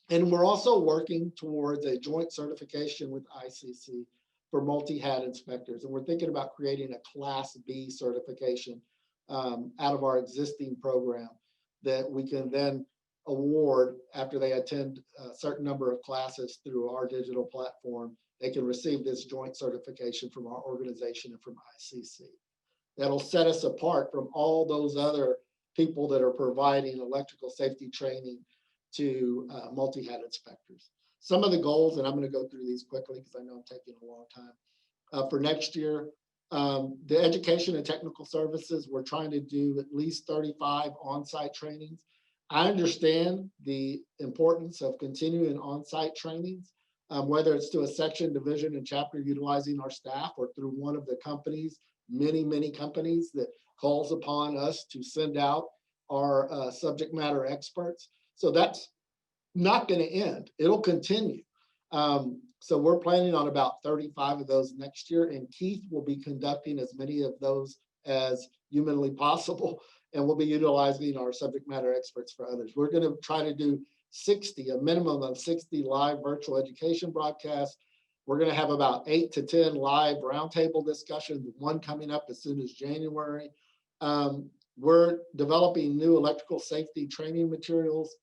And we're also working towards a joint certification with ICC for multi-hat inspectors. And we're thinking about creating a Class B certification out of our existing program that we can then award after they attend a certain number of classes through our digital platform. They can receive this joint certification from our organization and from ICC. That'll set us apart from all those other people that are providing electrical safety training to multi-hat inspectors. Some of the goals, and I'm going to go through these quickly because I know I'm taking a long time. For next year, the education and technical services, we're trying to do at least 35 on-site trainings. I understand the importance of continuing on-site trainings, whether it's to a section, division, and chapter utilizing our staff or through one of the companies, many companies that calls upon us to send out our subject matter experts. So that's not going to end. It'll continue. So we're planning on about 35 of those next year, and Keith will be conducting as many of those as humanly possible, and we'll be utilizing our subject matter experts for others. We're going to try to do a minimum of 60 live virtual education broadcasts. We're going to have about 8 to 10 live roundtable discussions, one coming up as soon as January. We're developing new electrical safety training materials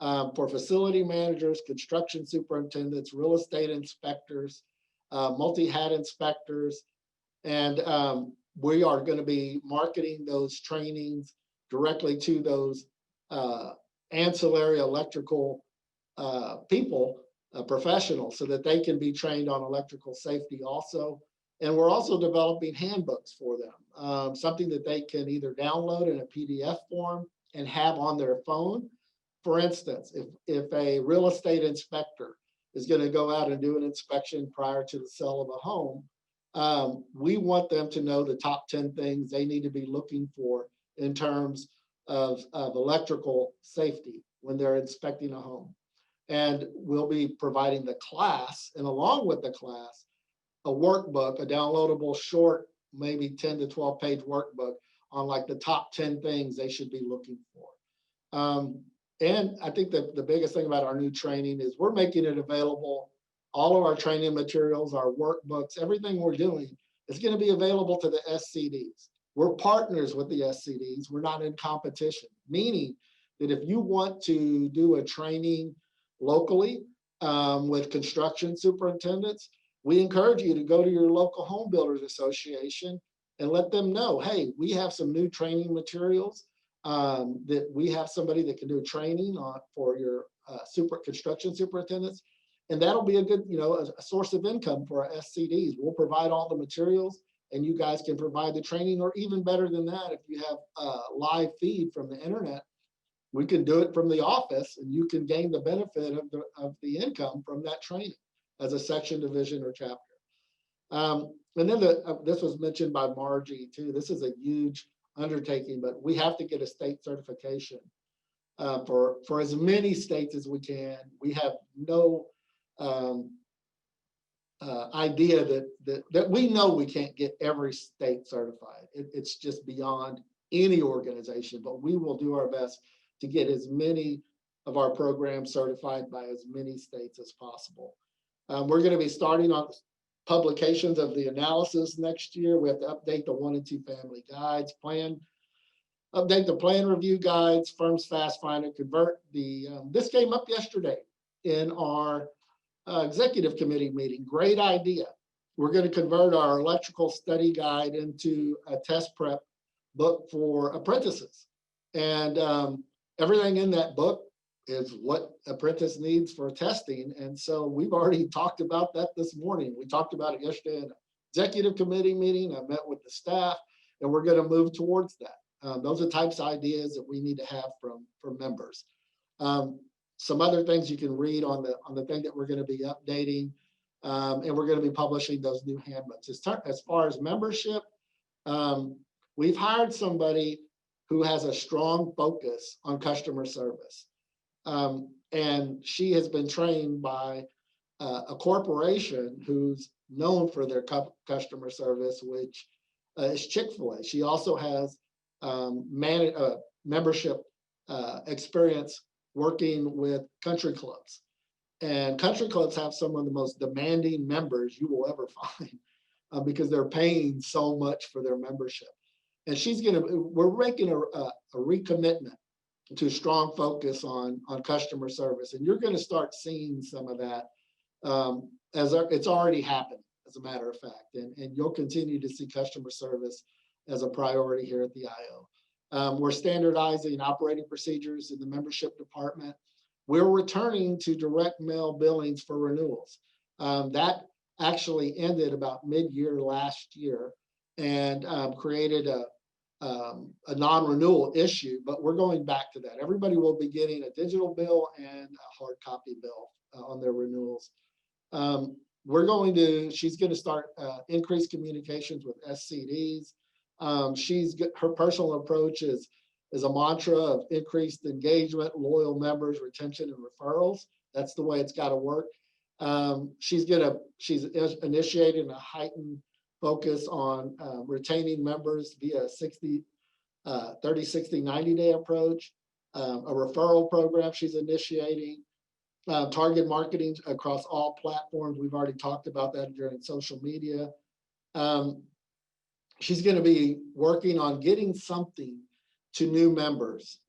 for facility managers, construction superintendents, real estate inspectors, multi-hat inspectors, and we are going to be marketing those trainings directly to those ancillary electrical people, professionals, so that they can be trained on electrical safety also. And we're also developing handbooks for them, something that they can either download in a PDF form and have on their phone, For instance, if a real estate inspector is going to go out and do an inspection prior to the sale of a home, we want them to know the top 10 things they need to be looking for in terms of electrical safety when they're inspecting a home. And we'll be providing the class, and along with the class, a workbook, a downloadable short, maybe 10 to 12 page workbook on like the top 10 things they should be looking for. And I think that the biggest thing about our new training is we're making it available. All of our training materials, our workbooks, everything we're doing is going to be available to the SCDs. We're partners with the SCDs. We're not in competition, meaning that if you want to do a training locally with construction superintendents, we encourage you to go to your local home builders association and let them know, hey, we have some new training materials, that we have somebody that can do training on for your construction superintendents. And that'll be a good, a source of income for our SCDs. We'll provide all the materials and you guys can provide the training, or even better than that, if you have a live feed from the internet, we can do it from the office and you can gain the benefit of the income from that training as a section, division, or chapter. And then this was mentioned by Margie too. This is a huge undertaking, but we have to get a state certification for as many states as we can. We have no idea that we know we can't get every state certified. It's just beyond any organization, but we will do our best to get as many of our programs certified by as many states as possible. We're going to be starting on publications of the analysis next year. We have to update the 1 and 2 family guides, update the plan review guides, firms fast find and convert. This came up yesterday in our executive committee meeting. Great idea. We're going to convert our electrical study guide into a test prep book for apprentices. And everything in that book is what apprentice needs for testing. And so we've already talked about that this morning. We talked about it yesterday in an executive committee meeting. I met with the staff and we're going to move towards that. Those are types of ideas that we need to have from members. Some other things you can read on the thing that we're going to be updating, and we're going to be publishing those new handbooks. As far as membership, we've hired somebody who has a strong focus on customer service. And she has been trained by a corporation who's known for their customer service, which is Chick-fil-A. She also has membership experience working with country clubs. And country clubs have some of the most demanding members you will ever find because they're paying so much for their membership. And we're making a recommitment to strong focus on customer service. And you're going to start seeing some of that as it's already happening, as a matter of fact. And you'll continue to see customer service as a priority here at the IO. We're standardizing operating procedures in the membership department. We're returning to direct mail billings for renewals. That actually ended about mid-year last year and created a non-renewal issue, but we're going back to that. Everybody will be getting a digital bill and a hard copy bill on their renewals. She's going to start increased communications with SCDs. Her personal approach is a mantra of increased engagement, loyal members, retention, and referrals. That's the way it's got to work. She's initiating a heightened focus on retaining members via 30, 60, 90-day approach, a referral program she's initiating, target marketing across all platforms. We've already talked about that during social media. She's going to be working on getting something to new members,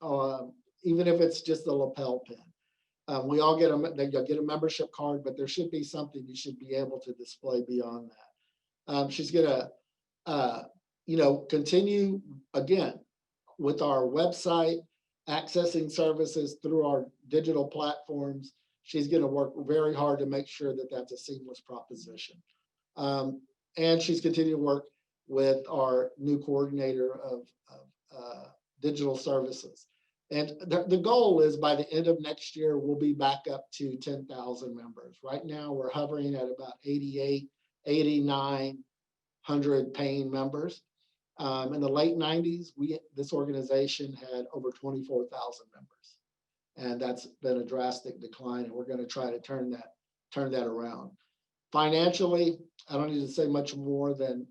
even if it's just a lapel pin. We all get a membership card, but there should be something you should be able to display beyond that. She's going to, continue again with our website, accessing services through our digital platforms. She's going to work very hard to make sure that that's a seamless proposition. And she's continuing to work with our new coordinator of digital services. And the goal is by the end of next year, we'll be back up to 10,000 members. Right now, we're hovering at about 88, 8,900 paying members. In the late 90s, this organization had over 24,000 members. And that's been a drastic decline, and we're going to try to turn that around. Financially, I don't need to say much more than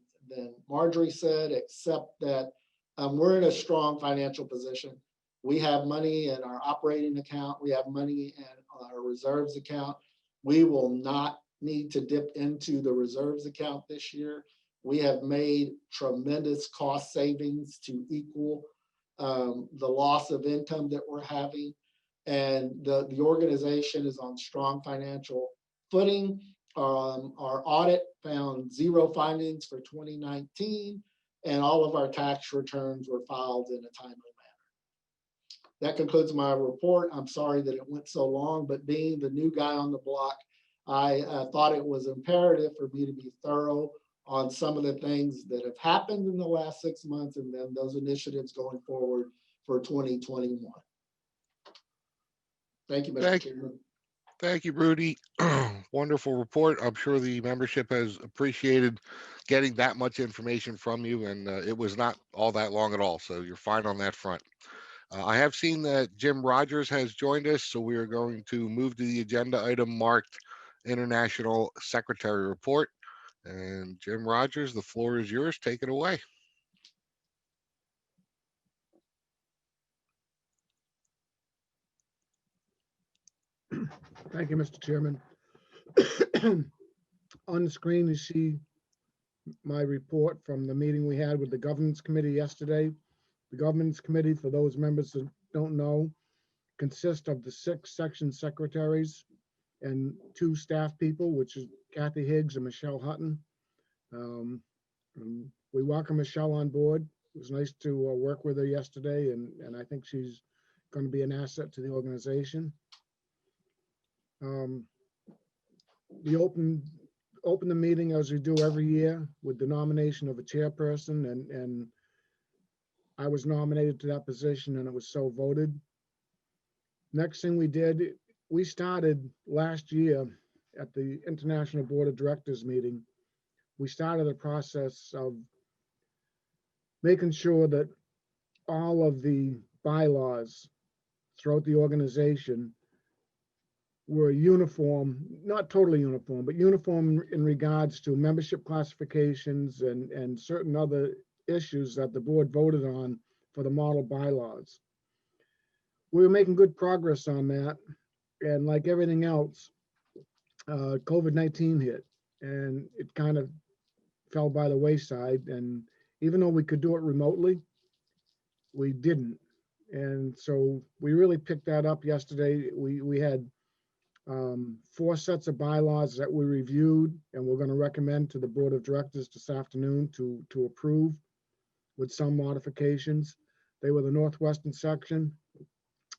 Marjorie said, except that we're in a strong financial position. We have money in our operating account. We have money in our reserves account. We will not need to dip into the reserves account this year. We have made tremendous cost savings to equal the loss of income that we're having. And the organization is on strong financial footing. Our audit found 0 findings for 2019, and all of our tax returns were filed in a timely manner. That concludes my report. I'm sorry that it went so long, but being the new guy on the block, I thought it was imperative for me to be thorough on some of the things that have happened in the last 6 months and then those initiatives going forward for 2021. Thank you, Mr. Chairman. Thank you, Rudy. Wonderful report. I'm sure the membership has appreciated getting that much information from you, and it was not all that long at all, so you're fine on that front. I have seen that Jim Rogers has joined us, so we are going to move to the agenda item marked International Secretary Report. And Jim Rogers, the floor is yours. Take it away. Thank you, Mr. Chairman. On the screen, you see my report from the meeting we had with the Governance Committee yesterday. The Governance Committee, for those members that don't know, consists of the 6 section secretaries and 2 staff people, which is Kathy Higgs and Michelle Hutton. We welcome Michelle on board. It was nice to work with her yesterday, and I think she's going to be an asset to the organization. We open the meeting as we do every year with the nomination of a chairperson, and I was nominated to that position, and it was so voted. Next thing we did, we started last year at the International Board of Directors meeting. We started the process of making sure that all of the bylaws throughout the organization were uniform, not totally uniform, but uniform in regards to membership classifications and certain other issues that the board voted on for the model bylaws. We were making good progress on that. And like everything else, COVID-19 hit, and it kind of fell by the wayside. And even though we could do it remotely, we didn't. And so we really picked that up yesterday. We had 4 sets of bylaws that we reviewed, and we're going to recommend to the Board of Directors this afternoon to approve with some modifications. They were the Northwestern section,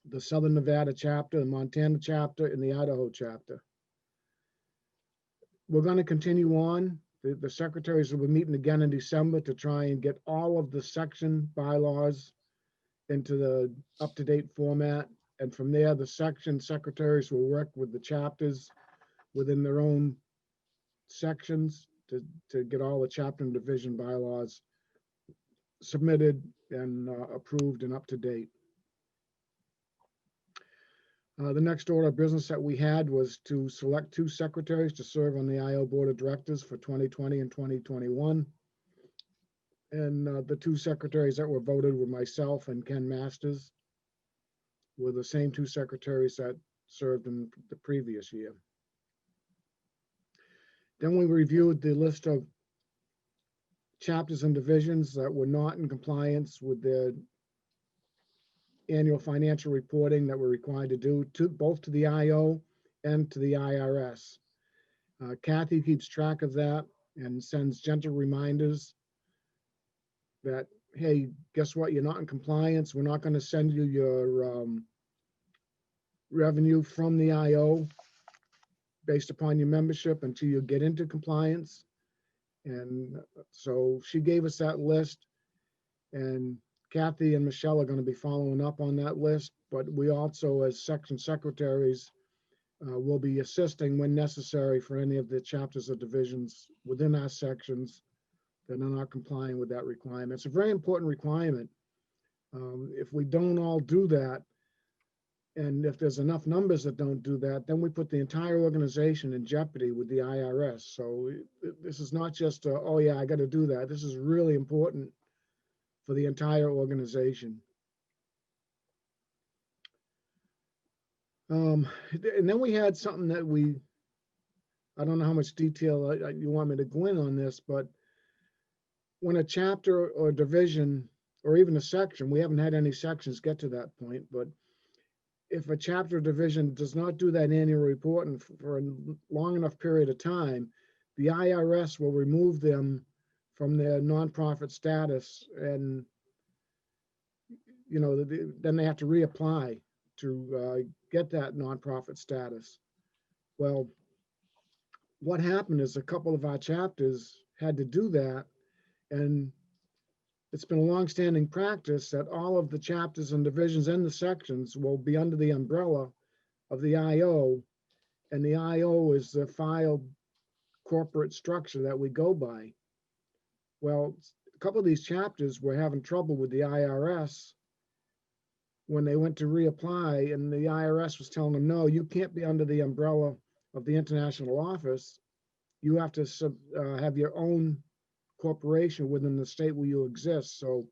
the Southern Nevada chapter, the Montana chapter, and the Idaho chapter. We're going to continue on. The secretaries will be meeting again in December to try and get all of the section bylaws into the up-to-date format. And from there, the section secretaries will work with the chapters within their own sections to get all the chapter and division bylaws submitted and approved and up to date. The next order of business that we had was to select 2 secretaries to serve on the IO Board of Directors for 2020 and 2021. And the 2 secretaries that were voted were myself and Ken Masters, were the same 2 secretaries that served in the previous year. Then we reviewed the list of chapters and divisions that were not in compliance with their annual financial reporting that we're required to do, both to the IO and to the IRS. Kathy keeps track of that and sends gentle reminders that, hey, guess what? You're not in compliance. We're not going to send you your revenue from the IO based upon your membership until you get into compliance. And so she gave us that list, and Kathy and Michelle are going to be following up on that list, but we also, as section secretaries, will be assisting when necessary for any of the chapters or divisions within our sections that are not complying with that requirement. It's a very important requirement. If we don't all do that, and if there's enough numbers that don't do that, then we put the entire organization in jeopardy with the IRS. So this is not just, oh yeah, I got to do that. This is really important for the entire organization. And then we had something that I don't know how much detail you want me to go in on this, but when a chapter or division, or even a section, we haven't had any sections get to that point, but if a chapter or division does not do that annual report and for a long enough period of time, the IRS will remove them from their nonprofit status, and then they have to reapply to get that nonprofit status. Well, what happened is a couple of our chapters had to do that, and it's been a longstanding practice that all of the chapters and divisions and the sections will be under the umbrella of the IO, and the IO is the filed corporate structure that we go by. Well, a couple of these chapters were having trouble with the IRS when they went to reapply, and the IRS was telling them, no, you can't be under the umbrella of the international office. You have to have your own corporation within the state where you exist. So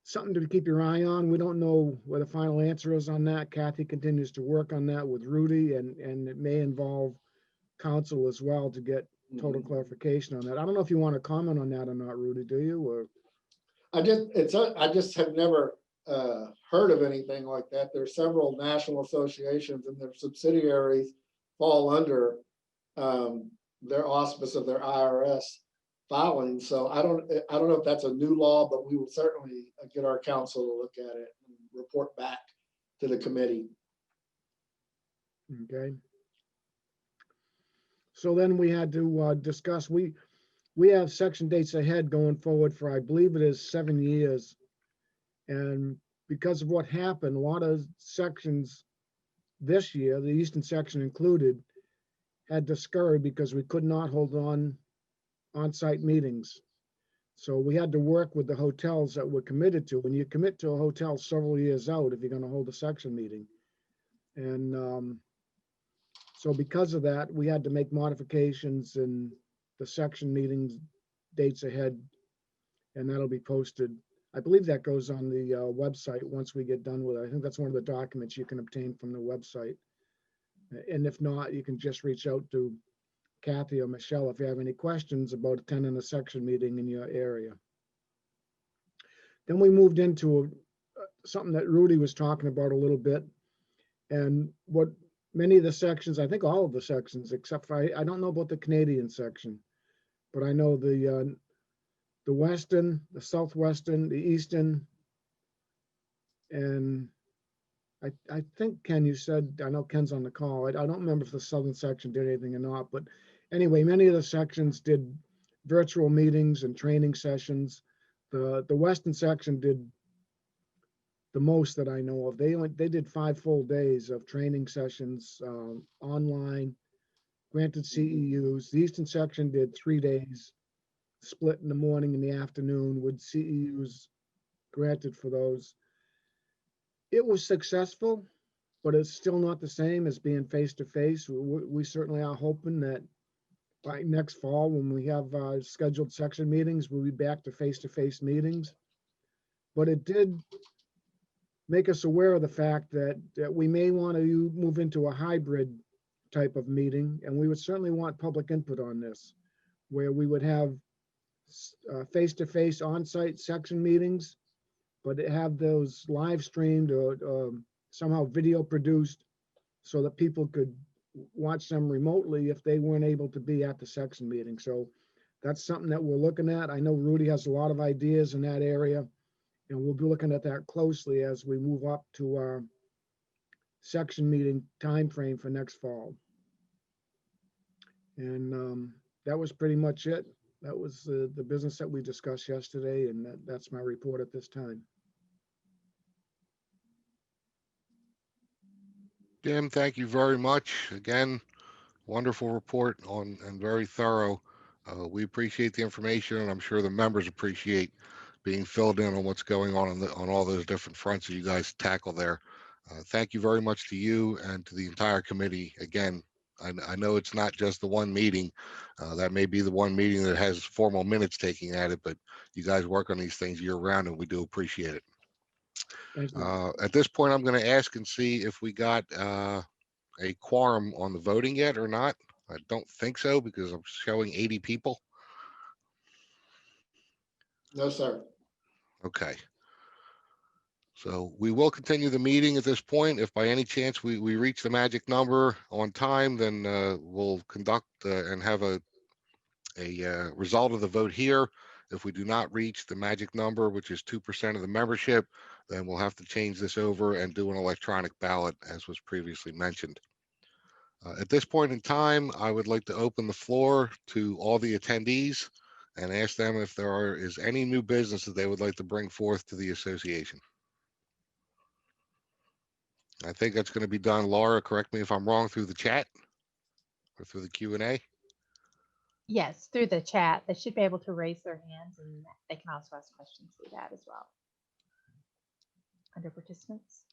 something to keep your eye on. We don't know what the final answer is on that. Kathy continues to work on that with Rudy, and it may involve counsel as well to get total clarification on that. I don't know if you want to comment on that or not, Rudy, do you? Or I just have never heard of anything like that. There's several national associations and their subsidiaries fall under their auspice of their IRS filing. So I don't know if that's a new law, but we will certainly get our counsel to look at it and report back to the committee. okay. So then we had to discuss, we have section dates ahead going forward for, I believe it is 7 years. And because of what happened, a lot of sections this year, the Eastern section included, had to scurry because we could not hold on-site meetings. So we had to work with the hotels that we're committed to. When you commit to a hotel several years out, if you're going to hold a section meeting. And so because of that, we had to make modifications in the section meetings dates ahead, and that'll be posted. I believe that goes on the website once we get done with it. I think that's one of the documents you can obtain from the website. And if not, you can just reach out to Kathy or Michelle if you have any questions about attending a section meeting in your area. Then we moved into something that Rudy was talking about a little bit, and what many of the sections, I think all of the sections, except for I don't know about the Canadian section, but I know the Western, the Southwestern, the Eastern, and I think Ken, you said, I know Ken's on the call. I don't remember if the Southern section did anything or not, but anyway, many of the sections did virtual meetings and training sessions. The Western section did the most that I know of. They did 5 full days of training sessions online, granted CEUs. The Eastern section did 3 days, split in the morning and the afternoon with CEUs granted for those. It was successful, but it's still not the same as being face-to-face. We certainly are hoping that by next fall, when we have scheduled section meetings, we'll be back to face-to-face meetings. But it did make us aware of the fact that we may want to move into a hybrid type of meeting, and we would certainly want public input on this, where we would have face-to-face on-site section meetings, but have those live streamed or somehow video produced so that people could watch them remotely if they weren't able to be at the section meeting. So that's something that we're looking at. I know Rudy has a lot of ideas in that area, and we'll be looking at that closely as we move up to our section meeting timeframe for next fall. And that was pretty much it. That was the business that we discussed yesterday, and that's my report at this time. Jim, thank you very much. Again, wonderful report on and very thorough. We appreciate the information, and I'm sure the members appreciate being filled in on what's going on on all those different fronts that you guys tackle there. Thank you very much to you and to the entire committee. Again, I know it's not just the one meeting. That may be the one meeting that has formal minutes taking at it, but you guys work on these things year round, and we do appreciate it. Thank you. At this point, I'm going to ask and see if we got a quorum on the voting yet or not. I don't think so because I'm showing 80 people. No, sir. Okay. So we will continue the meeting at this point. If by any chance we reach the magic number on time, then we'll conduct and have a result of the vote here. If we do not reach the magic number, which is 2% of the membership, then we'll have to change this over and do an electronic ballot, as was previously mentioned. At this point in time, I would like to open the floor to all the attendees and ask them if there is any new business that they would like to bring forth to the association. I think that's going to be done, Laura, correct me if I'm wrong, through the chat or through the Q&A. Yes, through the chat. They should be able to raise their hands, and they can also ask questions through that as well. Under participants.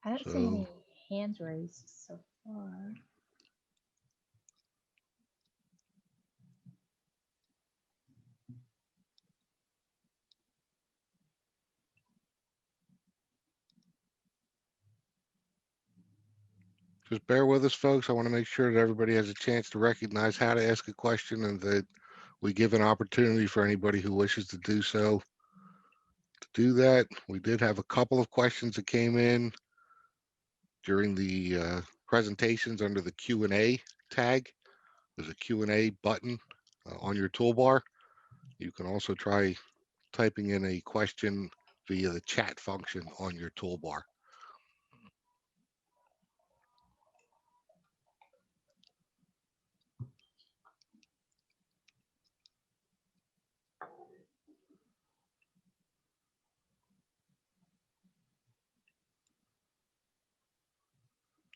I don't see any hands raised so far. Just bear with us, folks. I want to make sure that everybody has a chance to recognize how to ask a question and that we give an opportunity for anybody who wishes to do so to do that. We did have a couple of questions that came in during the presentations under the Q&A tag. There's a Q&A button on your toolbar. You can also try typing in a question via the chat function on your toolbar.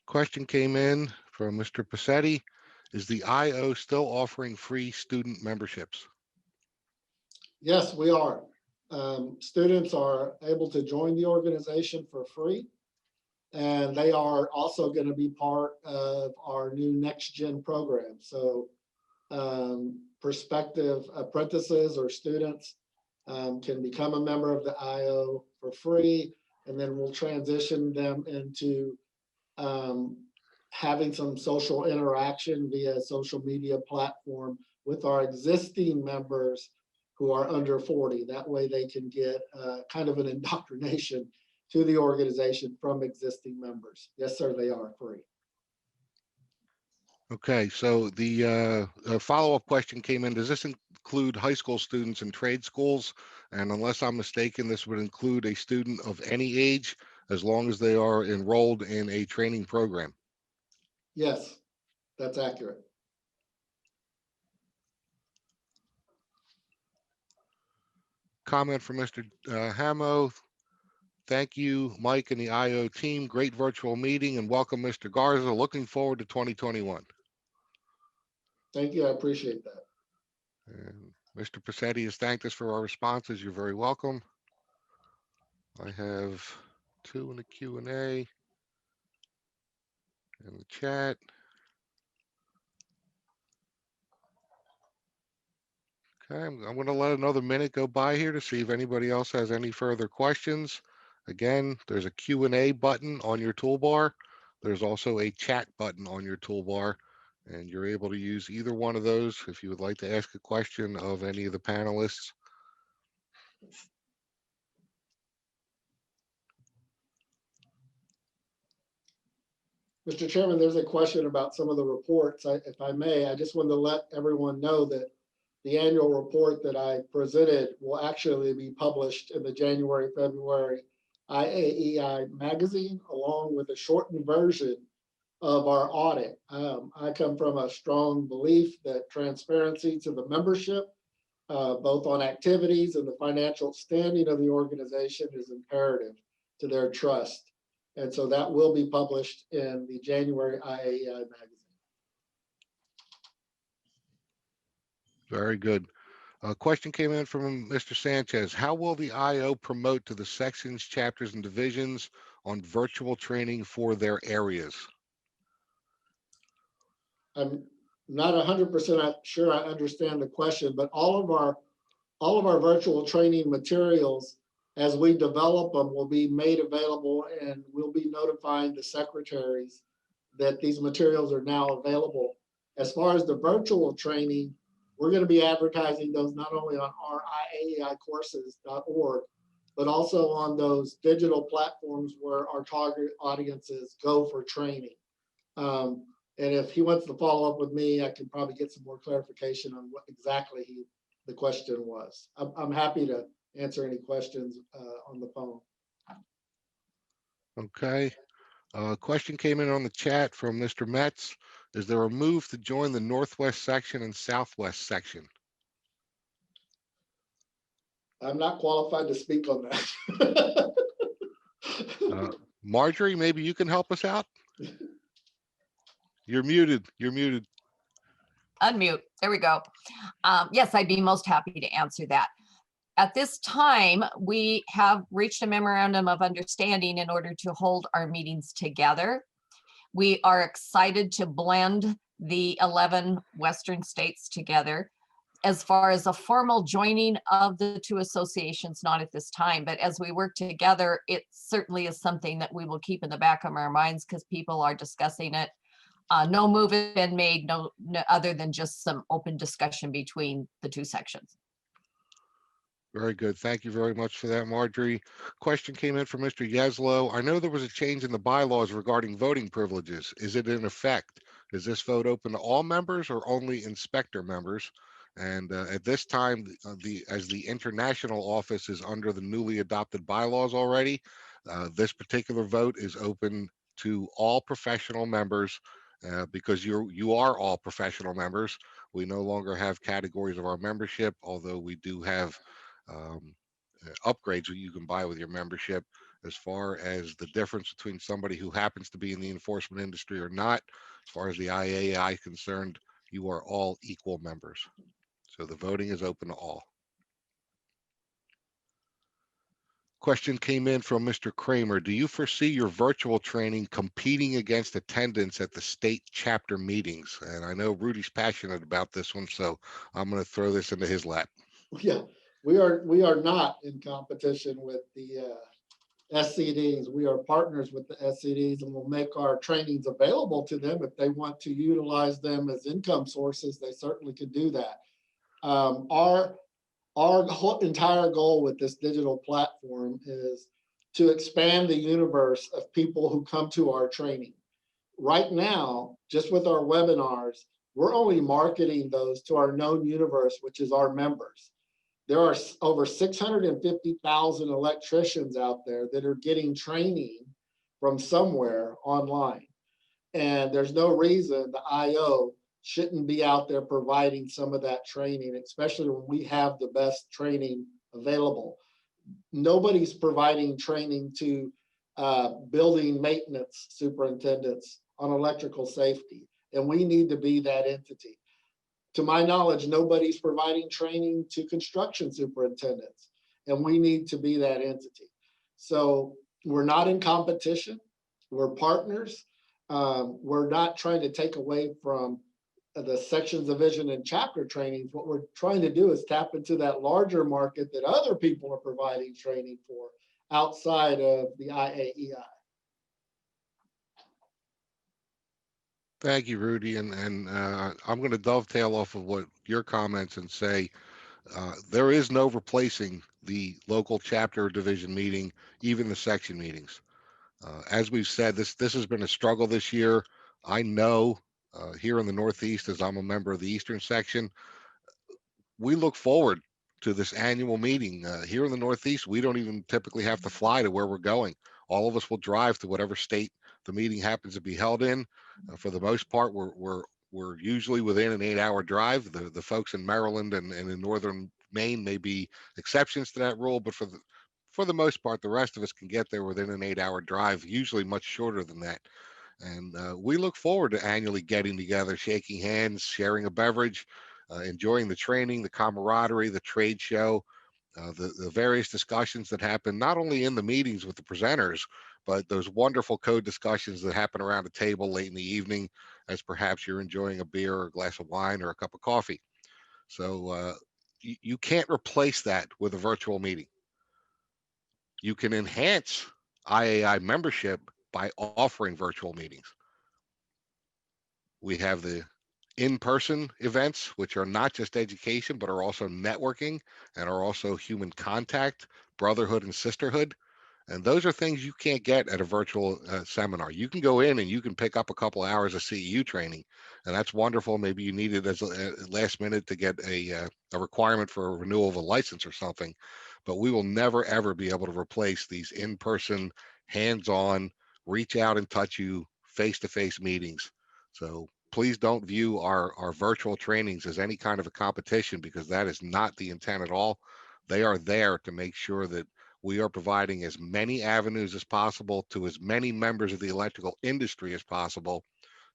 Question came in from Mr. Passetti. Is the IO still offering free student memberships? Yes, we are. Students are able to join the organization for free. And they are also going to be part of our new Next Gen program. So prospective apprentices or students can become a member of the IO for free. And then we'll transition them into having some social interaction via social media platform with our existing members who are under 40. That way they can get kind of an indoctrination to the organization from existing members. Yes, sir, they are free. Okay, so the follow-up question came in. Does this include high school students and trade schools? And unless I'm mistaken, this would include a student of any age as long as they are enrolled in a training program. Yes, that's accurate. Comment from Mr. Hamo. Thank you, Mike and the IO team. Great virtual meeting and welcome, Mr. Garza. Looking forward to 2021. Thank you. I appreciate that. And Mr. Passetti has thanked us for our responses. You're very welcome. I have 2 in the Q&A and the chat. Okay, I'm going to let another minute go by here to see if anybody else has any further questions. Again, there's a Q&A button on your toolbar. There's also a chat button on your toolbar, and you're able to use either one of those if you would like to ask a question of any of the panelists. Mr. Chairman, there's a question about some of the reports. If I may, I just wanted to let everyone know that the annual report that I presented will actually be published in the January, February IAEI magazine, along with a shortened version of our audit. I come from a strong belief that transparency to the membership, both on activities and the financial standing of the organization, is imperative to their trust. And so that will be published in the January IAEI magazine. Very good. A question came in from Mr. Sanchez. How will the IO promote to the sections, chapters, and divisions on virtual training for their areas? I'm not 100% sure I understand the question, but all of our virtual training materials, as we develop them, will be made available, and we'll be notifying the secretaries that these materials are now available. As far as the virtual training, we're going to be advertising those not only on our IAEIcourses.org, but also on those digital platforms where our target audiences go for training. And if he wants to follow up with me, I can probably get some more clarification on what exactly the question was. I'm happy to answer any questions on the phone. Okay. Question came in on the chat from Mr. Metz. Is there a move to join the Northwest section and Southwest section? I'm not qualified to speak on that. Marjorie, maybe you can help us out? You're muted. You're muted. Unmute. There we go. Yes, I'd be most happy to answer that. At this time, we have reached a memorandum of understanding in order to hold our meetings together. We are excited to blend the 11 Western states together. As far as a formal joining of the two associations, not at this time, but as we work together, it certainly is something that we will keep in the back of our minds because people are discussing it. No move has been made, no other than just some open discussion between the two sections. Very good. Thank you very much for that, Marjorie. Question came in from Mr. Yeslow. I know there was a change in the bylaws regarding voting privileges. Is it in effect? Is this vote open to all members or only inspector members? And at this time, as the international office is under the newly adopted bylaws already, this particular vote is open to all professional members because you are all professional members. We no longer have categories of our membership, although we do have upgrades that you can buy with your membership. As far as the difference between somebody who happens to be in the enforcement industry or not, as far as the IAEI is concerned, you are all equal members. So the voting is open to all. Question came in from Mr. Kramer. Do you foresee your virtual training competing against attendance at the state chapter meetings? And I know Rudy's passionate about this one, so I'm going to throw this into his lap. Yeah, we are not in competition with the SCDs. We are partners with the SCDs, and we'll make our trainings available to them. If they want to utilize them as income sources, they certainly can do that. Our whole entire goal with this digital platform is to expand the universe of people who come to our training. Right now, just with our webinars, we're only marketing those to our known universe, which is our members. There are over 650,000 electricians out there that are getting training from somewhere online. And there's no reason the IO shouldn't be out there providing some of that training, especially when we have the best training available. Nobody's providing training to building maintenance superintendents on electrical safety, and we need to be that entity. To my knowledge, nobody's providing training to construction superintendents, and we need to be that entity. So we're not in competition, we're partners. We're not trying to take away from the sections, division, and chapter trainings. What we're trying to do is tap into that larger market that other people are providing training for outside of the IAEI. Thank you, Rudy. And I'm going to dovetail off of what your comments and say there is no replacing the local chapter or division meeting, even the section meetings. As we've said, this has been a struggle this year. I know here in the Northeast, as I'm a member of the Eastern section, we look forward to this annual meeting. Here in the Northeast, we don't even typically have to fly to where we're going. All of us will drive to whatever state the meeting happens to be held in. For the most part, we're usually within an 8-hour drive. The folks in Maryland and in northern Maine may be exceptions to that rule, but for the most part, the rest of us can get there within an 8-hour drive, usually much shorter than that. And we look forward to annually getting together, shaking hands, sharing a beverage, enjoying the training, the camaraderie, the trade show, the various discussions that happen not only in the meetings with the presenters, but those wonderful code discussions that happen around a table late in the evening as perhaps you're enjoying a beer or a glass of wine or a cup of coffee. So you can't replace that with a virtual meeting. You can enhance IAI membership by offering virtual meetings. We have the in-person events, which are not just education, but are also networking and are also human contact, brotherhood and sisterhood. And those are things you can't get at a virtual seminar. You can go in and you can pick up a couple of hours of CEU training, and that's wonderful. Maybe you need it as a last minute to get a requirement for a renewal of a license or something. But we will never, ever be able to replace these in-person, hands-on, reach out and touch you face-to-face meetings. So please don't view our virtual trainings as any kind of a competition, because that is not the intent at all. They are there to make sure that we are providing as many avenues as possible to as many members of the electrical industry as possible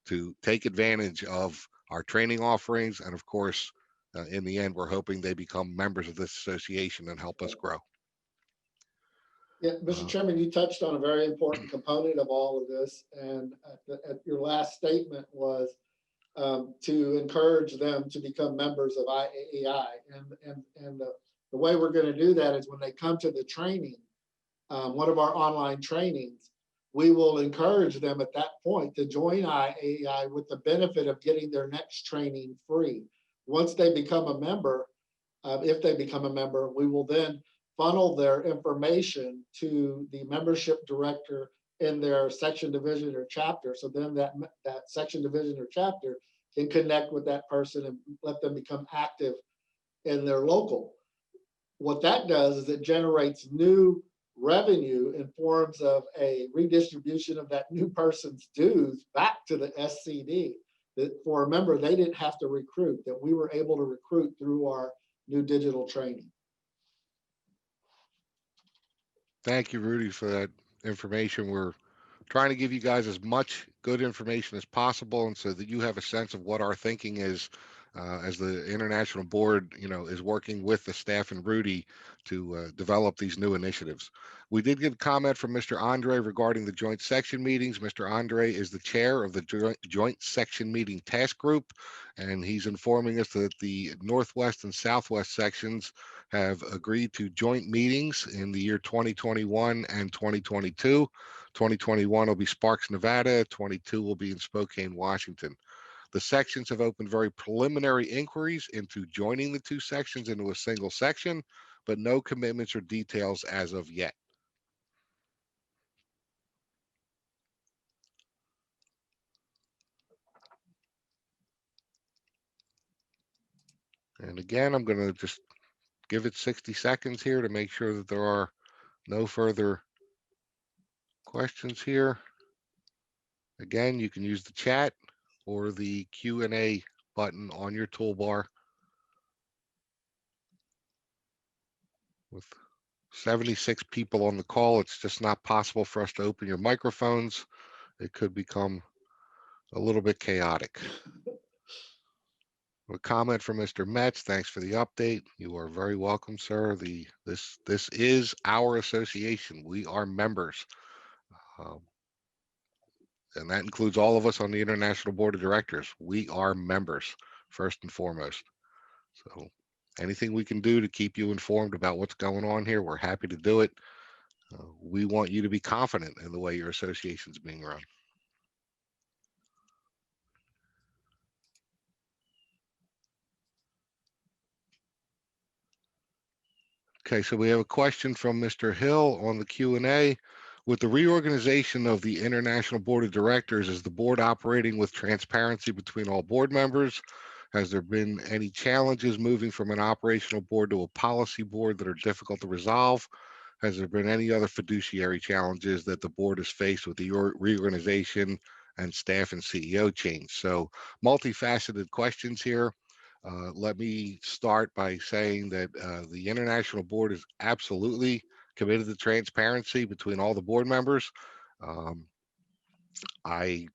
to take advantage of our training offerings. And of course, in the end, we're hoping they become members of this association and help us grow. Yeah, Mr. Chairman, you touched on a very important component of all of this, and at your last statement was to encourage them to become members of IAEI. And the way we're going to do that is when they come to the training, one of our online trainings, we will encourage them at that point to join IAEI with the benefit of getting their next training free. Once they become a member, if they become a member, we will then funnel their information to the membership director in their section, division, or chapter. So then that section, division, or chapter can connect with that person and let them become active in their local. What that does is it generates new revenue in forms of a redistribution of that new person's dues back to the SCD. That for a member, they didn't have to recruit, that we were able to recruit through our new digital training. Thank you, Rudy, for that information. We're trying to give you guys as much good information as possible, and so that you have a sense of what our thinking is as the international board, is working with the staff and Rudy to develop these new initiatives. We did get a comment from Mr. Andre regarding the joint section meetings. Mr. Andre is the chair of the joint section meeting task group, and he's informing us that the Northwest and Southwest sections have agreed to joint meetings in the year 2021 and 2022. 2021 will be Sparks, Nevada. 22 will be in Spokane, Washington. The sections have opened very preliminary inquiries into joining the two sections into a single section, but no commitments or details as of yet. And again, I'm going to just give it 60 seconds here to make sure that there are no further questions here. Again, you can use the chat or the Q&A button on your toolbar. With 76 people on the call, it's just not possible for us to open your microphones. It could become a little bit chaotic. A comment from Mr. Metz. Thanks for the update. You are very welcome, sir. This is our association. We are members. And that includes all of us on the International Board of Directors. We are members, first and foremost. So anything we can do to keep you informed about what's going on here, we're happy to do it. We want you to be confident in the way your association is being run. Okay, so we have a question from Mr. Hill on the Q&A. With the reorganization of the International Board of Directors, is the board operating with transparency between all board members? Has there been any challenges moving from an operational board to a policy board that are difficult to resolve? Has there been any other fiduciary challenges that the board has faced with the reorganization and staff and CEO change? So multifaceted questions here. Let me start by saying that the International Board is absolutely committed to transparency between all the board members. Um, at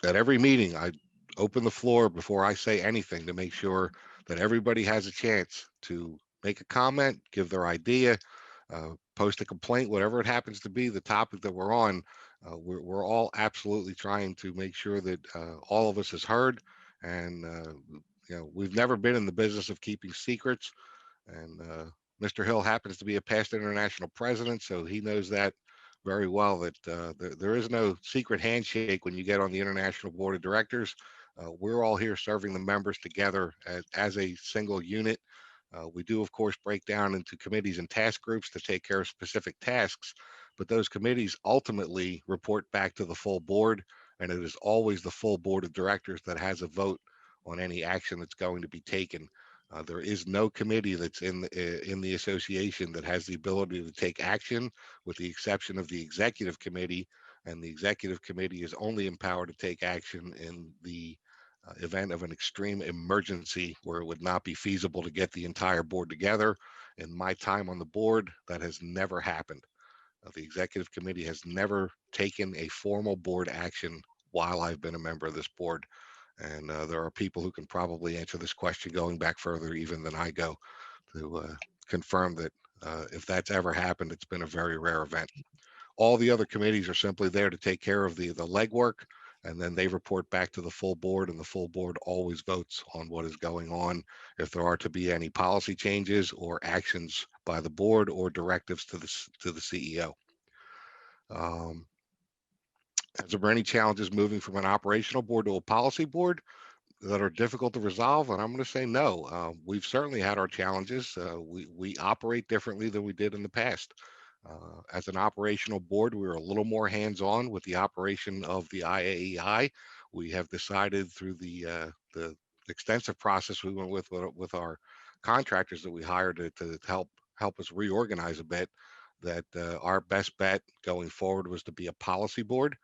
every meeting, I open the floor before I say anything to make sure that everybody has a chance to make a comment, give their idea, post a complaint, whatever it happens to be, the topic that we're on. We're all absolutely trying to make sure that all of us is heard. And, we've never been in the business of keeping secrets. And Mr. Hill happens to be a past international president, so he knows that very well, that there is no secret handshake when you get on the International Board of Directors. We're all here serving the members together as a single unit. We do, of course, break down into committees and task groups to take care of specific tasks, but those committees ultimately report back to the full board, and it is always the full board of directors that has a vote on any action that's going to be taken. There is no committee that's in the association that has the ability to take action, with the exception of the executive committee, and the executive committee is only empowered to take action in the event of an extreme emergency where it would not be feasible to get the entire board together. In my time on the board, that has never happened. The executive committee has never taken a formal board action while I've been a member of this board. And there are people who can probably answer this question going back further even than I go to confirm that if that's ever happened, it's been a very rare event. All the other committees are simply there to take care of the legwork, and then they report back to the full board, and the full board always votes on what is going on, if there are to be any policy changes or actions by the board or directives to the CEO. Has there been any challenges moving from an operational board to a policy board that are difficult to resolve? And I'm going to say no. We've certainly had our challenges. We operate differently than we did in the past. As an operational board, we were a little more hands-on with the operation of the IAEI. We have decided through the extensive process we went with our contractors that we hired to help us reorganize a bit, that our best bet going forward was to be a policy board.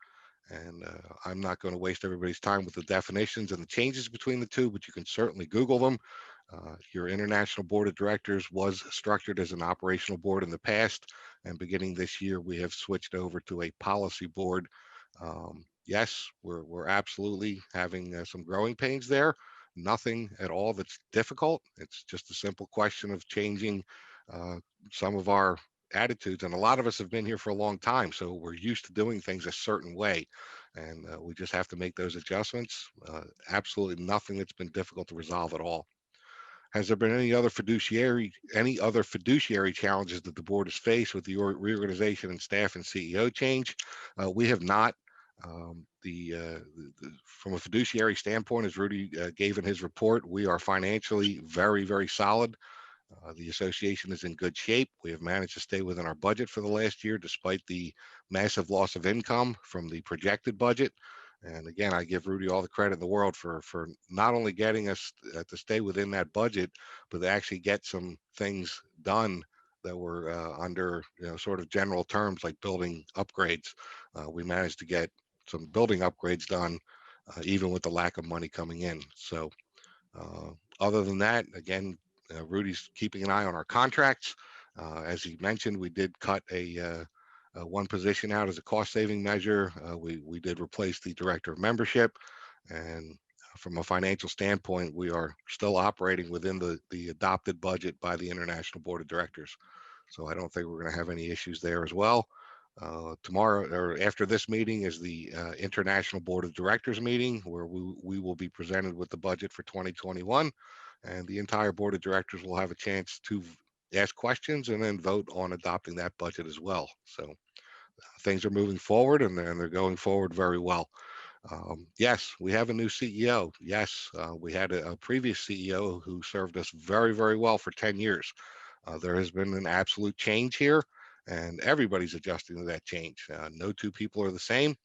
And I'm not going to waste everybody's time with the definitions and the changes between the two, but you can certainly Google them. Your International Board of Directors was structured as an operational board in the past, and beginning this year, we have switched over to a policy board. Yes, we're absolutely having some growing pains there. Nothing at all that's difficult. It's just a simple question of changing some of our attitudes, and a lot of us have been here for a long time, so we're used to doing things a certain way, and we just have to make those adjustments. Absolutely nothing that's been difficult to resolve at all. Has there been any other fiduciary challenges that the board has faced with the reorganization and staff and CEO change? We have not. From a fiduciary standpoint, as Rudy gave in his report, we are financially very, very solid. The association is in good shape. We have managed to stay within our budget for the last year, despite the massive loss of income from the projected budget. And again, I give Rudy all the credit in the world for not only getting us to stay within that budget, but to actually get some things done that were under sort of general terms like building upgrades. We managed to get some building upgrades done, even with the lack of money coming in. So other than that, again, Rudy's keeping an eye on our contracts. As he mentioned, we did cut one position out as a cost-saving measure. We did replace the director of membership, and from a financial standpoint, we are still operating within the adopted budget by the International Board of Directors. So I don't think we're going to have any issues there as well. Tomorrow, or after this meeting, is the International Board of Directors meeting, where we will be presented with the budget for 2021, and the entire Board of Directors will have a chance to ask questions and then vote on adopting that budget as well. So things are moving forward, and they're going forward very well. Yes, we have a new CEO. Yes, we had a previous CEO who served us very, very well for 10 years. There has been an absolute change here, and everybody's adjusting to that change. No two people are the same,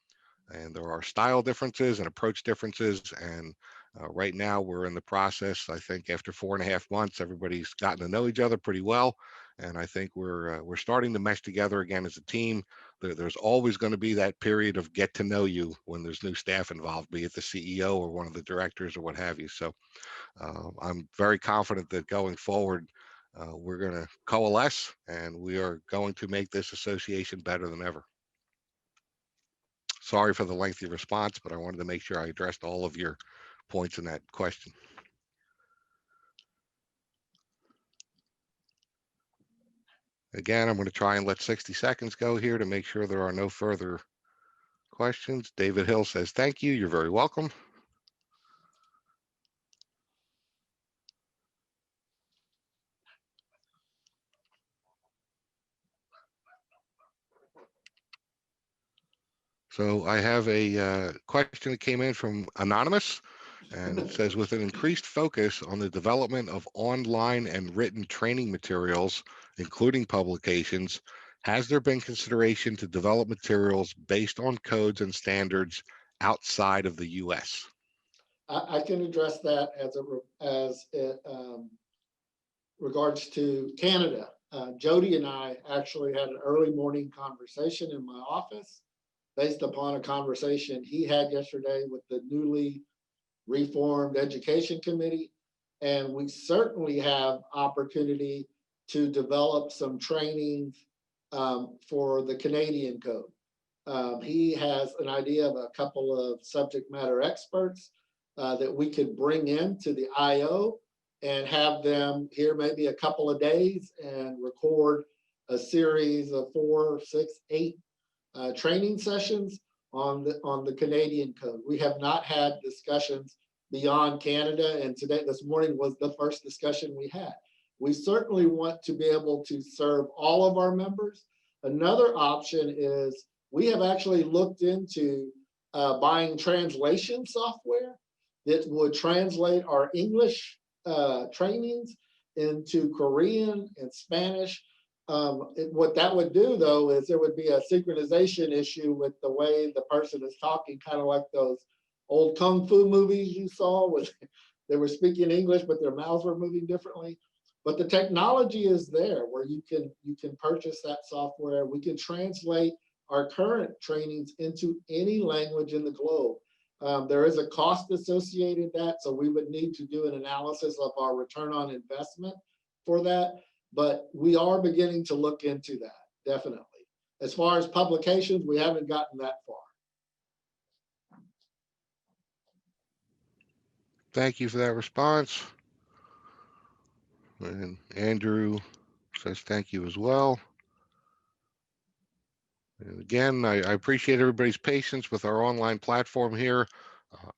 and there are style differences and approach differences, and Right now, we're in the process. I think after 4.5 months, everybody's gotten to know each other pretty well, and I think we're starting to mesh together again as a team. There's always going to be that period of get to know you when there's new staff involved, be it the CEO or one of the directors or what have you. So I'm very confident that going forward, we're going to coalesce and we are going to make this association better than ever. Sorry for the lengthy response, but I wanted to make sure I addressed all of your points in that question. Again, I'm going to try and let 60 seconds go here to make sure there are no further questions. David Hill says, thank you. You're very welcome. So I have a question that came in from Anonymous, and it says, with an increased focus on the development of online and written training materials, including publications, has there been consideration to develop materials based on codes and standards outside of the U.S.? I can address that as it regards to Canada. Jody and I actually had an early morning conversation in my office based upon a conversation he had yesterday with the newly reformed Education Committee. And we certainly have opportunity to develop some training for the Canadian code. He has an idea of a couple of subject matter experts that we could bring into the IO and have them here maybe a couple of days and record a series of 4, 6, 8 training sessions on the Canadian code. We have not had discussions beyond Canada, and this morning was the first discussion we had. We certainly want to be able to serve all of our members. Another option is we have actually looked into buying translation software that would translate our English trainings into Korean and Spanish. What that would do, though, is there would be a synchronization issue with the way the person is talking, kind of like those old kung fu movies you saw where they were speaking English, but their mouths were moving differently. But the technology is there where you can purchase that software. We can translate our current trainings into any language in the globe. There is a cost associated with that, so we would need to do an analysis of our return on investment for that. But we are beginning to look into that, definitely. As far as publications, we haven't gotten that far. Thank you for that response. And Andrew says thank you as well. And again, I appreciate everybody's patience with our online platform here.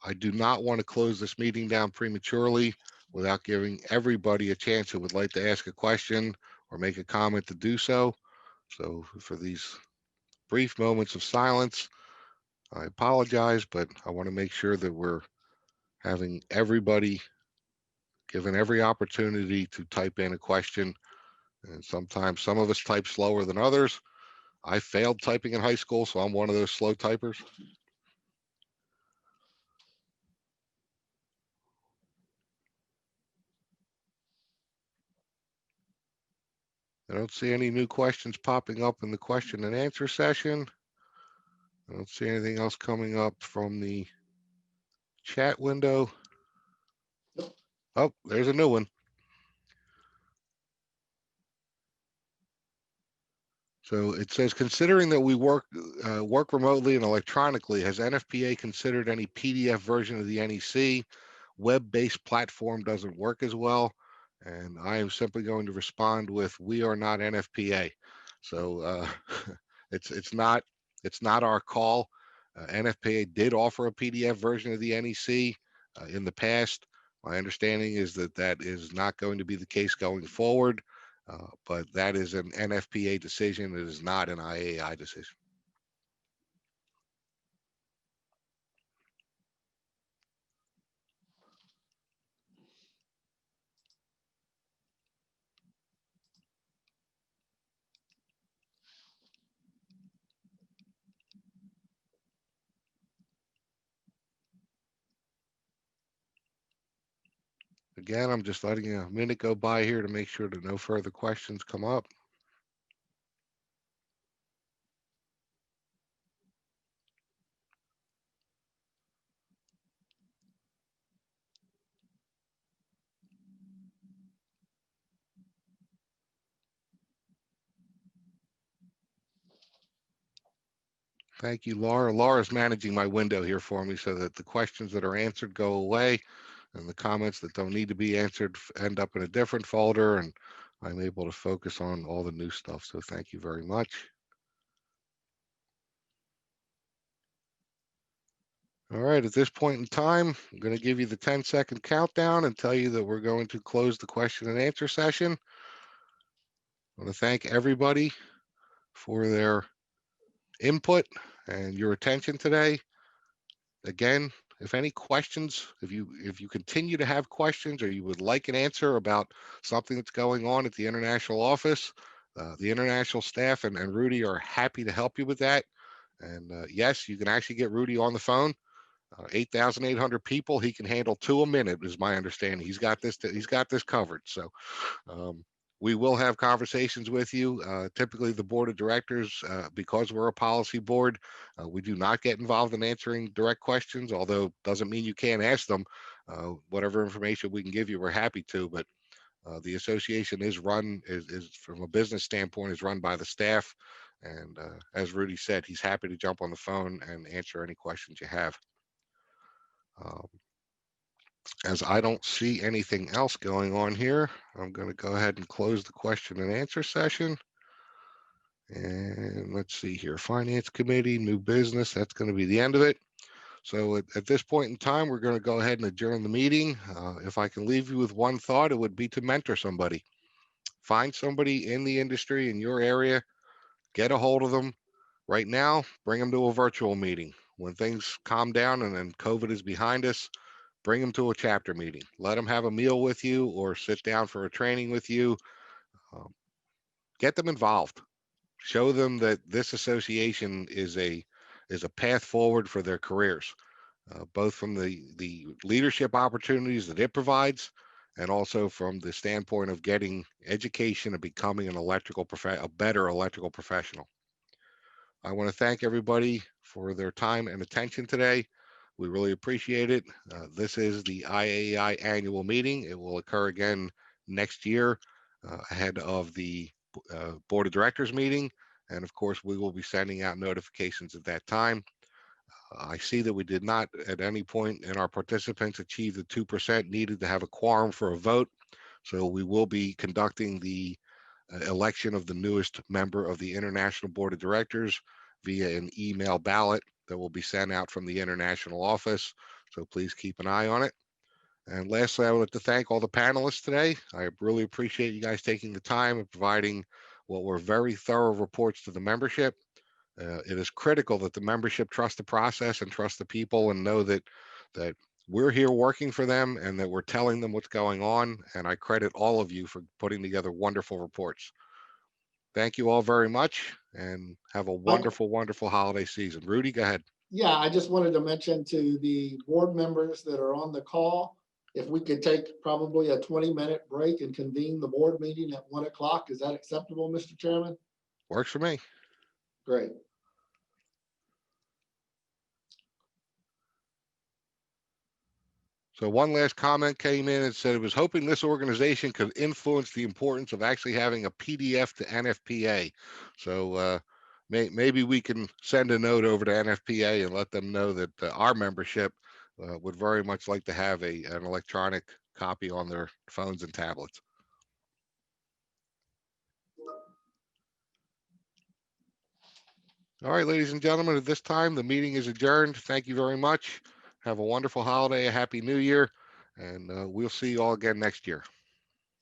I do not want to close this meeting down prematurely without giving everybody a chance who would like to ask a question or make a comment to do so. So for these brief moments of silence, I apologize, but I want to make sure that we're having everybody given every opportunity to type in a question. And sometimes some of us type slower than others. I failed typing in high school, so I'm one of those slow typers. I don't see any new questions popping up in the question and answer session. I don't see anything else coming up from the chat window. Oh, there's a new one. So it says, considering that we work remotely and electronically, has NFPA considered any PDF version of the NEC? Web-based platform doesn't work as well. And I am simply going to respond with, we are not NFPA. So it's not our call. NFPA did offer a PDF version of the NEC in the past. My understanding is that that is not going to be the case going forward. But that is an NFPA decision. It is not an IAI decision. Again, I'm just letting a minute go by here to make sure that no further questions come up. Thank you, Laura. Laura's managing my window here for me so that the questions that are answered go away and the comments that don't need to be answered end up in a different folder, and I'm able to focus on all the new stuff. So thank you very much. All right, at this point in time, I'm going to give you the 10-second countdown and tell you that we're going to close the question and answer session. I want to thank everybody for their input and your attention today. Again, if any questions, if you continue to have questions or you would like an answer about something that's going on at the international office, the international staff and Rudy are happy to help you with that. And yes, you can actually get Rudy on the phone. 8,800 people, he can handle 2 a minute, is my understanding. He's got this covered. So we will have conversations with you. Typically, the board of directors, because we're a policy board, we do not get involved in answering direct questions, although doesn't mean you can't ask them. Whatever information we can give you, we're happy to. But the association is run, is from a business standpoint, is run by the staff. And as Rudy said, he's happy to jump on the phone and answer any questions you have. As I don't see anything else going on here, I'm going to go ahead and close the question and answer session. And let's see here, Finance Committee, new business, that's going to be the end of it. So at this point in time, we're going to go ahead and adjourn the meeting. If I can leave you with one thought, it would be to mentor somebody. Find somebody in the industry in your area, get a hold of them. Right now, bring them to a virtual meeting. When things calm down and then COVID is behind us, bring them to a chapter meeting. Let them have a meal with you or sit down for a training with you. Get them involved. Show them that this association is a path forward for their careers, both from the leadership opportunities that it provides, and also from the standpoint of getting education and becoming a better electrical professional. I want to thank everybody for their time and attention today. We really appreciate it. This is the IAEI annual meeting. It will occur again next year ahead of the Board of Directors meeting. And of course, we will be sending out notifications at that time. I see that we did not at any point in our participants achieve the 2% needed to have a quorum for a vote. So we will be conducting the election of the newest member of the International Board of Directors via an email ballot that will be sent out from the international office. So please keep an eye on it. And lastly, I would like to thank all the panelists today. I really appreciate you guys taking the time and providing what were very thorough reports to the membership. It is critical that the membership trust the process and trust the people and know that we're here working for them and that we're telling them what's going on. And I credit all of you for putting together wonderful reports. Thank you all very much and have a wonderful, wonderful holiday season. Rudy, go ahead. Yeah, I just wanted to mention to the board members that are on the call, if we could take probably a 20-minute break and convene the board meeting at 1 o'clock. Is that acceptable, Mr. Chairman? Works for me. Great. So one last comment came in and said it was hoping this organization could influence the importance of actually having a PDF to NFPA. So maybe we can send a note over to NFPA and let them know that our membership would very much like to have an electronic copy on their phones and tablets. All right, ladies and gentlemen, at this time, the meeting is adjourned. Thank you very much. Have a wonderful holiday, a happy new year, and we'll see you all again next year.